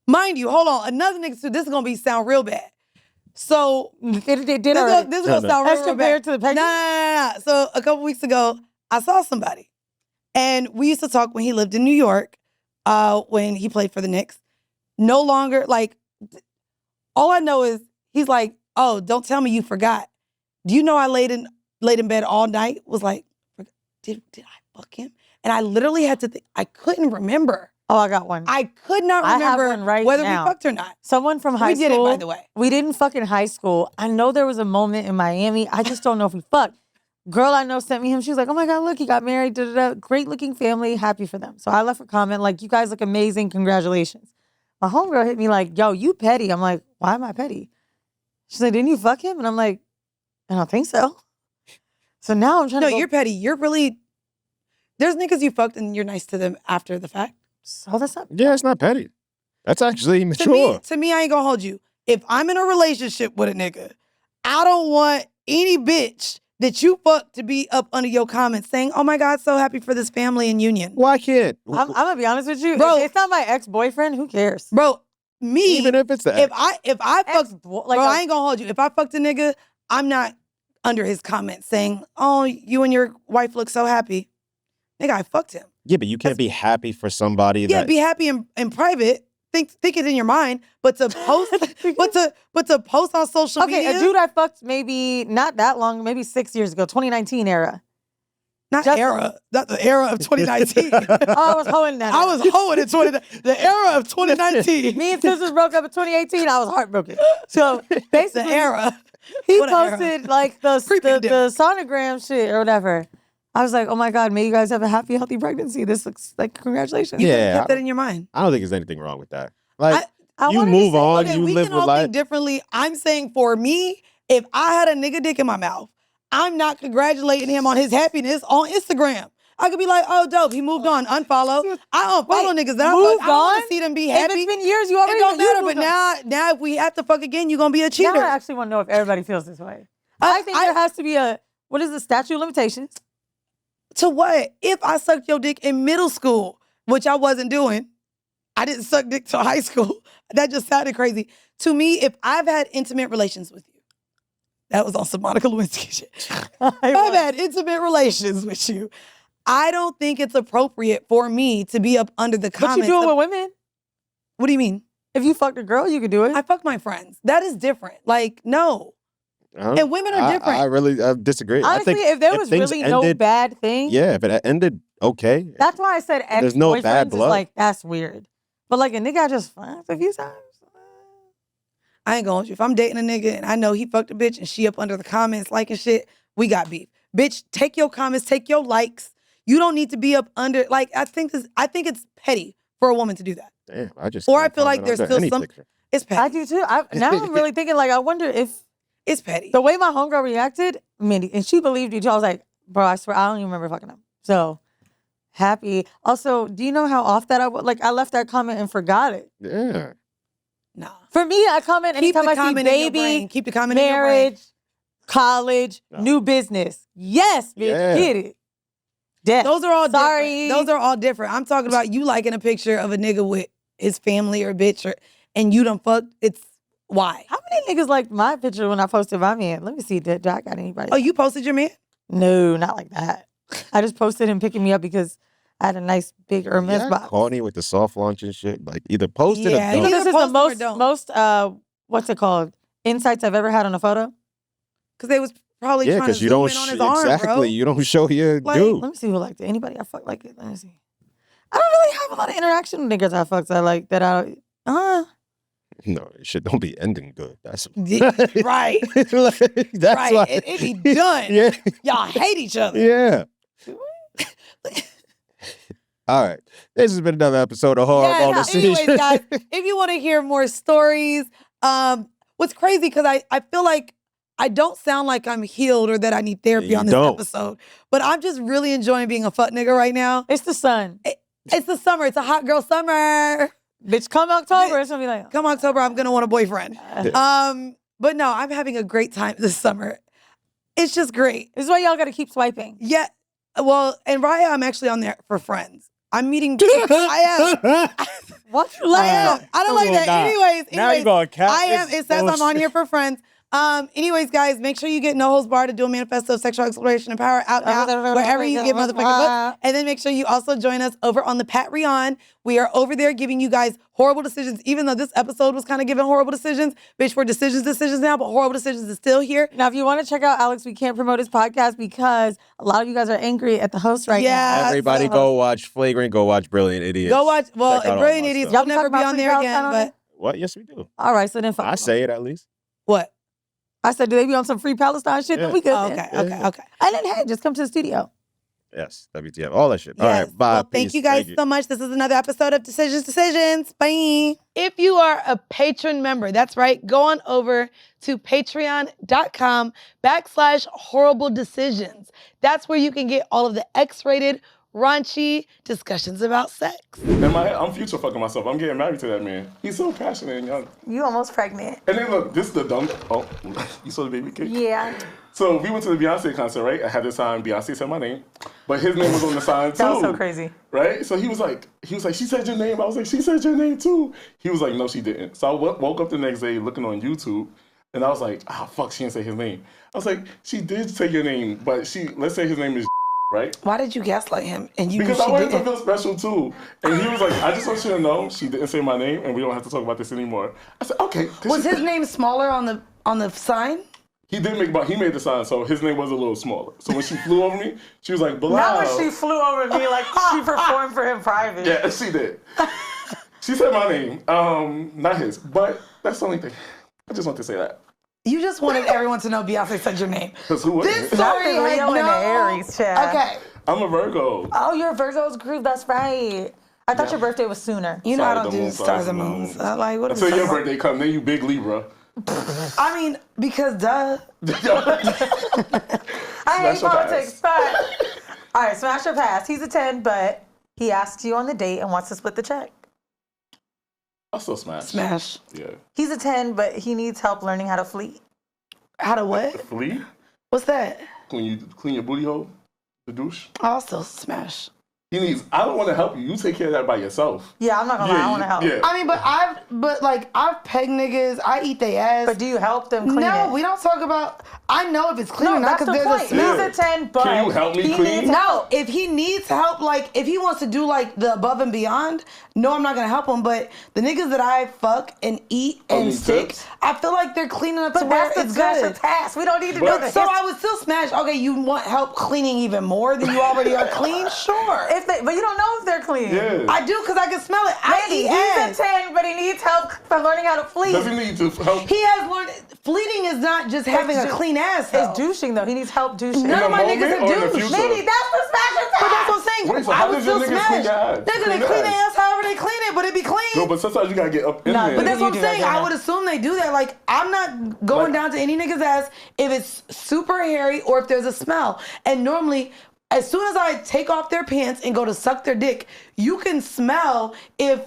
mind you, hold on. Another nigga, so this is gonna sound real bad. So this is gonna sound real bad. To the picture? Nah. So a couple weeks ago, I saw somebody. And we used to talk when he lived in New York, when he played for the Knicks. No longer, like, all I know is he's like, oh, don't tell me you forgot. Do you know I laid in bed all night? Was like, did I fuck him? And I literally had to think, I couldn't remember. Oh, I got one. I could not remember whether we fucked or not. Someone from high school. We did it, by the way. We didn't fuck in high school. I know there was a moment in Miami. I just don't know if we fucked. Girl I know sent me him. She was like, oh my God, look, he got married. Da, da, da. Great looking family. Happy for them. So I left a comment like, you guys look amazing. Congratulations. My homegirl hit me like, yo, you petty. I'm like, why am I petty? She's like, didn't you fuck him? And I'm like, I don't think so. So now I'm trying to. No, you're petty. You're really. There's niggas you fucked and you're nice to them after the fact. So that's not. Yeah, it's not petty. That's actually mature. To me, I ain't gonna hold you. If I'm in a relationship with a nigga, I don't want any bitch that you fuck to be up under your comments saying, oh my God, so happy for this family and union. Why can't? I'm gonna be honest with you. Bro, if it's not my ex-boyfriend, who cares? Bro, me. Even if it's that. If I fucked, I ain't gonna hold you. If I fucked a nigga, I'm not under his comments saying, oh, you and your wife look so happy. Nigga, I fucked him. Yeah, but you can't be happy for somebody that. Be happy in private. Think it in your mind, but to post, but to post on social media. Okay, a dude I fucked maybe not that long, maybe 6 years ago, 2019 era. Not the era of 2019. Oh, I was hoeing that. I was hoeing in the era of 2019. Me and sisters broke up in 2018. I was heartbroken. So basically, the era. He posted like the sonogram shit or whatever. I was like, oh my God, may you guys have a happy, healthy pregnancy. This looks like congratulations. Yeah. Kept that in your mind. I don't think there's anything wrong with that. Like, I you move on, okay, you we live can with all life. think differently. I'm saying for me, if I had a nigga dick in my mouth, I'm not congratulating him on his happiness on Instagram. I could be like, oh, dope, he moved on, unfollow. I unfollow niggas that I don't want to see them be happy. If it's been years, you already it don't matter. But now if we have to fuck again, you're going to be a cheater. Now I actually want to know if everybody feels this way. I think there has to be what is the statute of limitations? To what? If I sucked your dick in middle school, which I wasn't doing, I didn't suck dick till high school. That just sounded crazy. To me, if I've had intimate relations with you, that was on some Monica Lewinsky shit. I've had intimate relations with you. I don't think it's appropriate for me to be up under the comments. But you do it with women. What do you mean? If you fucked a girl, you could do it. I fuck my friends. That is different. Like, no. And women are different. I really disagree. Honestly, I think if there was really no bad thing. Yeah, if it ended okay. That's why I said There's no bad ex-boyfriends is blood. like, that's weird. But like a nigga I just fucked a few times. I ain't going to. If I'm dating a nigga and I know he fucked a bitch and she up under the comments liking shit, we got beef. Bitch, take your comments, take your likes. You don't need to be up under, like, I think it's petty for a woman to do that. Damn, I just. Or can't I feel like comment there's on still some, picture. it's I petty. do too. Now I'm really thinking, like, I wonder if It's petty. the way my homegirl reacted, Mandii, and she believed you too. I was like, bro, I swear, I don't even remember fucking him. So happy. Also, do you know how off that I was? Like, I left that comment and forgot it. Yeah. Nah. For me, I comment Keep anytime the I see comment in your baby, brain. Keep the comment in your brain. marriage, college, No. new business. Yes, bitch, Yeah. get it. Death. Those are all Sorry. different. Those are all different. I'm talking about you liking a picture of a nigga with his family or bitch and you done fucked. It's why? How many niggas liked my picture when I posted my man? Let me see. Did I got anybody? Oh, you posted your man? No, not like that. I just posted him picking me up because I had a nice big Hermes Yeah, box. corny with the soft launch and shit. Like either post it Yeah, or You know, don't. either this is the post them or most, don't. what's it called? Insights I've ever had on a photo. Because they was probably Yeah, trying to because you zoom don't in on his arm, exactly. bro. You don't show your Like, dude. Let me see who liked it. Anybody I fucked like it? Let me see. I don't really have a lot of interaction with niggas I fucked. I like that. No, shit don't be ending good. That's Right. Like, that's Right. why. It be done. Yeah, Y'all hate each other. yeah. All right, this has been another episode of Horrible Yes. Anyways, Decisions. guys, if you want to hear more stories, what's crazy, because I feel like I don't sound like I'm healed or that I need therapy You on this don't. episode, but I'm just really enjoying being a fuck nigga right now. It's the sun. It's the summer. It's a hot girl summer. Bitch, come October, it's gonna be like, Come October, I'm gonna want a boyfriend. But no, I'm having a great time this summer. It's just great. this is why y'all gotta keep swiping. Yeah. Well, and Raya, I'm actually on there for friends. I'm meeting. I am. What? I am. I don't like that. Anyways, Now you're going to cap. I am. It says I'm on here for friends. Anyways, guys, make sure you get No Holds Barred to do a manifesto of sexual exploration and power out now, wherever you get motherfucking books. And then make sure you also join us over on the Patreon. We are over there giving you guys horrible decisions, even though this episode was kind of giving horrible decisions. Bitch, we're decisions now, but horrible decisions is still here. Now, if you want to check out Alexx, we can't promote his podcast because a lot of you guys are angry at the host right now. Everybody go watch Flagrant. Go watch Brilliant Idiots. Go watch. Well, Check out all Brilliant my Idiots stuff. will never be on there again, but What? Yes, we do. All right, so then fuck I them. say it at least. what? I said, do they be on some free Palestine shit? Yeah. Then we good. Oh, then. okay. And then, hey, just come to the studio. Yes, WTF, all that shit. All Yes. right, bye. Well, thank peace. you guys so much. This is another episode of Decisions. Bye. If you are a patron member, that's right, go on over to patreon.com/horrible decisions. That's where you can get all of the X-rated, raunchy discussions about sex. I'm future fucking myself. I'm getting married to that man. He's so passionate and young. You almost pregnant. And then look, this is the dumb. Oh, you saw the baby cake? Yeah. So we went to the Beyonce concert, right? I had this sign, Beyonce said my name, but his name was on the sign too. That was so crazy. Right? So he was like, she said your name. I was like, she said your name too. He was like, no, she didn't. So I woke up the next day looking on YouTube, and I was like, fuck, she didn't say his name. I was like, she did say your name, but let's say his name is right? Why did you gaslight him? And you Because knew I she wanted to didn't. feel special too. And he was like, I just want you to know she didn't say my name and we don't have to talk about this anymore. I said, okay. Was his name smaller on the sign? He made the sign, so his name was a little smaller. So when she flew over me, she was like, Bilal. Not when she flew over me, like she performed for him private. Yeah, she did. She said my name, not his. But that's the only thing. I just want to say that. You just wanted everyone to know Beyonce said your name. Because who wouldn't? This story Leo had and the no... Aries, child. Okay. I'm a Virgo. Oh, you're a Virgo's groove. That's right. I thought your birthday was sooner. You know I Stars don't and do moons, stars and moons. Like, what are we Until talking your about? birthday come, then you big Libra. I mean, because duh. I hate Smash or politics, but all right, smash or pass. He's a 10, but he asks you on the date and wants to split the check. I'll still smash. Smash. Yeah. He's a 10, but he needs help learning how to flee. How to what? Flea? What's that? When you clean your booty hole? The douche? Also smash. I don't want to help you. You take care of that by yourself. Yeah, I'm not gonna lie. I want to help. Yeah. I mean, I've pegged niggas. I eat their ass. But do you help them clean it? No, we don't talk about. I know if it's clean or No, not that's because the there's point. a smell. He's a 10, but Can you help me he clean? needs No, if he needs help, like if he wants to do like the above and beyond, no, I'm not gonna help him. But the niggas that I fuck and eat and need sick, tips? I feel like they're cleaning up to But where that's it's the special good. task. We don't need to But- do this. So I would still smash. Okay, you want help cleaning even more than you already are clean? Sure. But you don't know if they're clean. Yeah. I do because I can smell it. I Maybe eat he's ass. a 10, but he needs help from learning how to fleet. Does he need to help? He has learned. Fleeting is not just having a clean ass. Though. It's douching though. He needs help douching. None of my moment niggas or in have the douche. future? Maybe that's the special task. But that's what I'm saying. Wait, so I how would does your still niggas smash. clean your ass? They're gonna Clean clean ass. their ass however they clean it, but it be clean. No, but sometimes you gotta get up in No, there. But that's You what I'm do that, saying. Jenna. I would assume they do that. Like, I'm not going Like- down to any nigga's ass if it's super hairy or if there's a smell. And normally, as soon as I take off their pants and go to suck their dick, you can smell if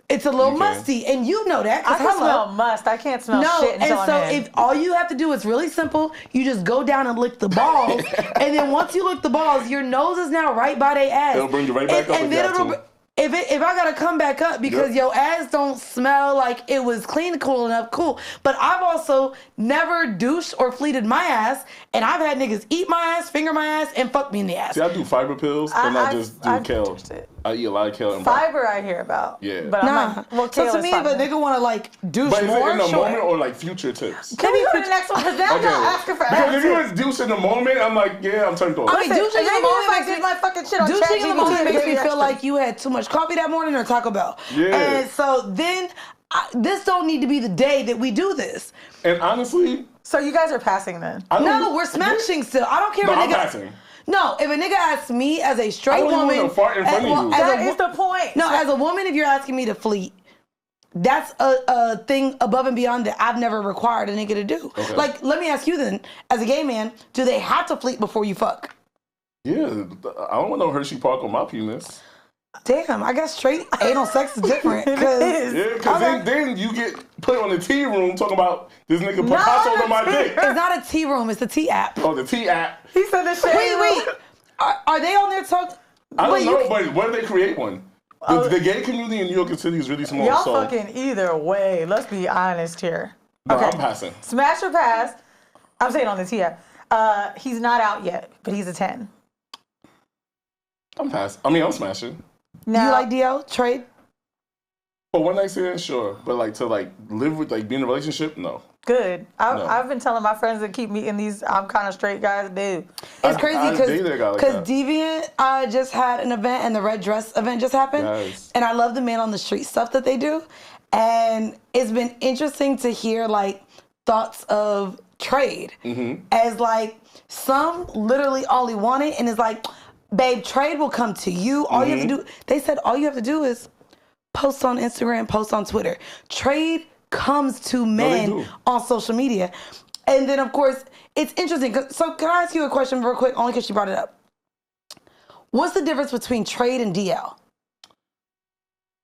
it's a little You can. musty. And you know that. 'cause I can hello. smell must. I can't smell No, shit until and so I'm in. if all you have to do is really simple, you just go down and lick the balls, and then once you lick the balls, your nose is now right by their ass. It'll bring you right back up if you have to. If I gotta come back up because Yep. your ass don't smell like it was clean, cool enough, cool. But I've also never douched or fleeted my ass, and I've had niggas eat my ass, finger my ass, and fuck me in the ass. See, I do fiber pills, and I just do I've kale. touched it. I eat a lot of kale and Fiber I hear about. Yeah. But I'm Nah. like, well, So kale to is me, if a fine. nigga wanna like douche But is more, it in the sure. moment or like future tips? Can we go to the next one? Because now I'm not asking for Because if you answers. was douche in the moment, I'm like, yeah, I'm turned on. I mean, Listen, douching in the maybe moment if I makes did me- my fucking shit on Douching in the moment ChatGPT, makes me it'd be feel like extra. you had too much coffee that morning or Taco Bell. Yeah. And so then, this don't need to be the day that we do this. And honestly, So you guys are passing then? I don't No, we're smashing still. I don't care No, if a I'm nigga. passing. No, if a nigga asks me as a straight I don't even woman, wanna fart in front of you. as That a is the point. No, as a woman, if you're asking me to fleet, that's a thing above and beyond that I've never required a nigga to do. Okay. Like, let me ask you then, as a gay man, do they have to fleet before you fuck? Yeah, I don't want no Hershey Park on my penis. Damn, I guess straight anal sex is different. Cause Yeah, because Okay. then you get put on the tea room talking about this nigga Picasso on my dick. it's not a tea room, it's the tea app. Oh, the tea app. He said the shit. Wait. Are they on there talking? I don't you know, can- but where do they create one? The gay community in New York City is really small. Y'all so fucking either way. Let's be honest here. no, Okay. I'm passing. Smash or pass. I'm saying on the TF. He's not out yet, but he's a 10. I'm passing. I mean, I'm smashing. Now, You like DL? Trade? For one night stand, sure. But like to like live with, like be in a relationship, no. good. No. I've been telling my friends that keep meeting these I'm kind of straight guys, dude. It's crazy I dated a guy like because that. Deviant just had an event and the red dress event just happened. Yes. And I love the man on the street stuff that they do. And it's been interesting to hear like thoughts of trade as like some literally only want it and it's like, babe, trade will come to you. All you have to do, they said all you have to do is post on Instagram, post on Twitter. Trade comes to men do. on social media. And then, of course, it's interesting. So can I ask you a question real quick, only because she brought it up? What's the difference between trade and DL?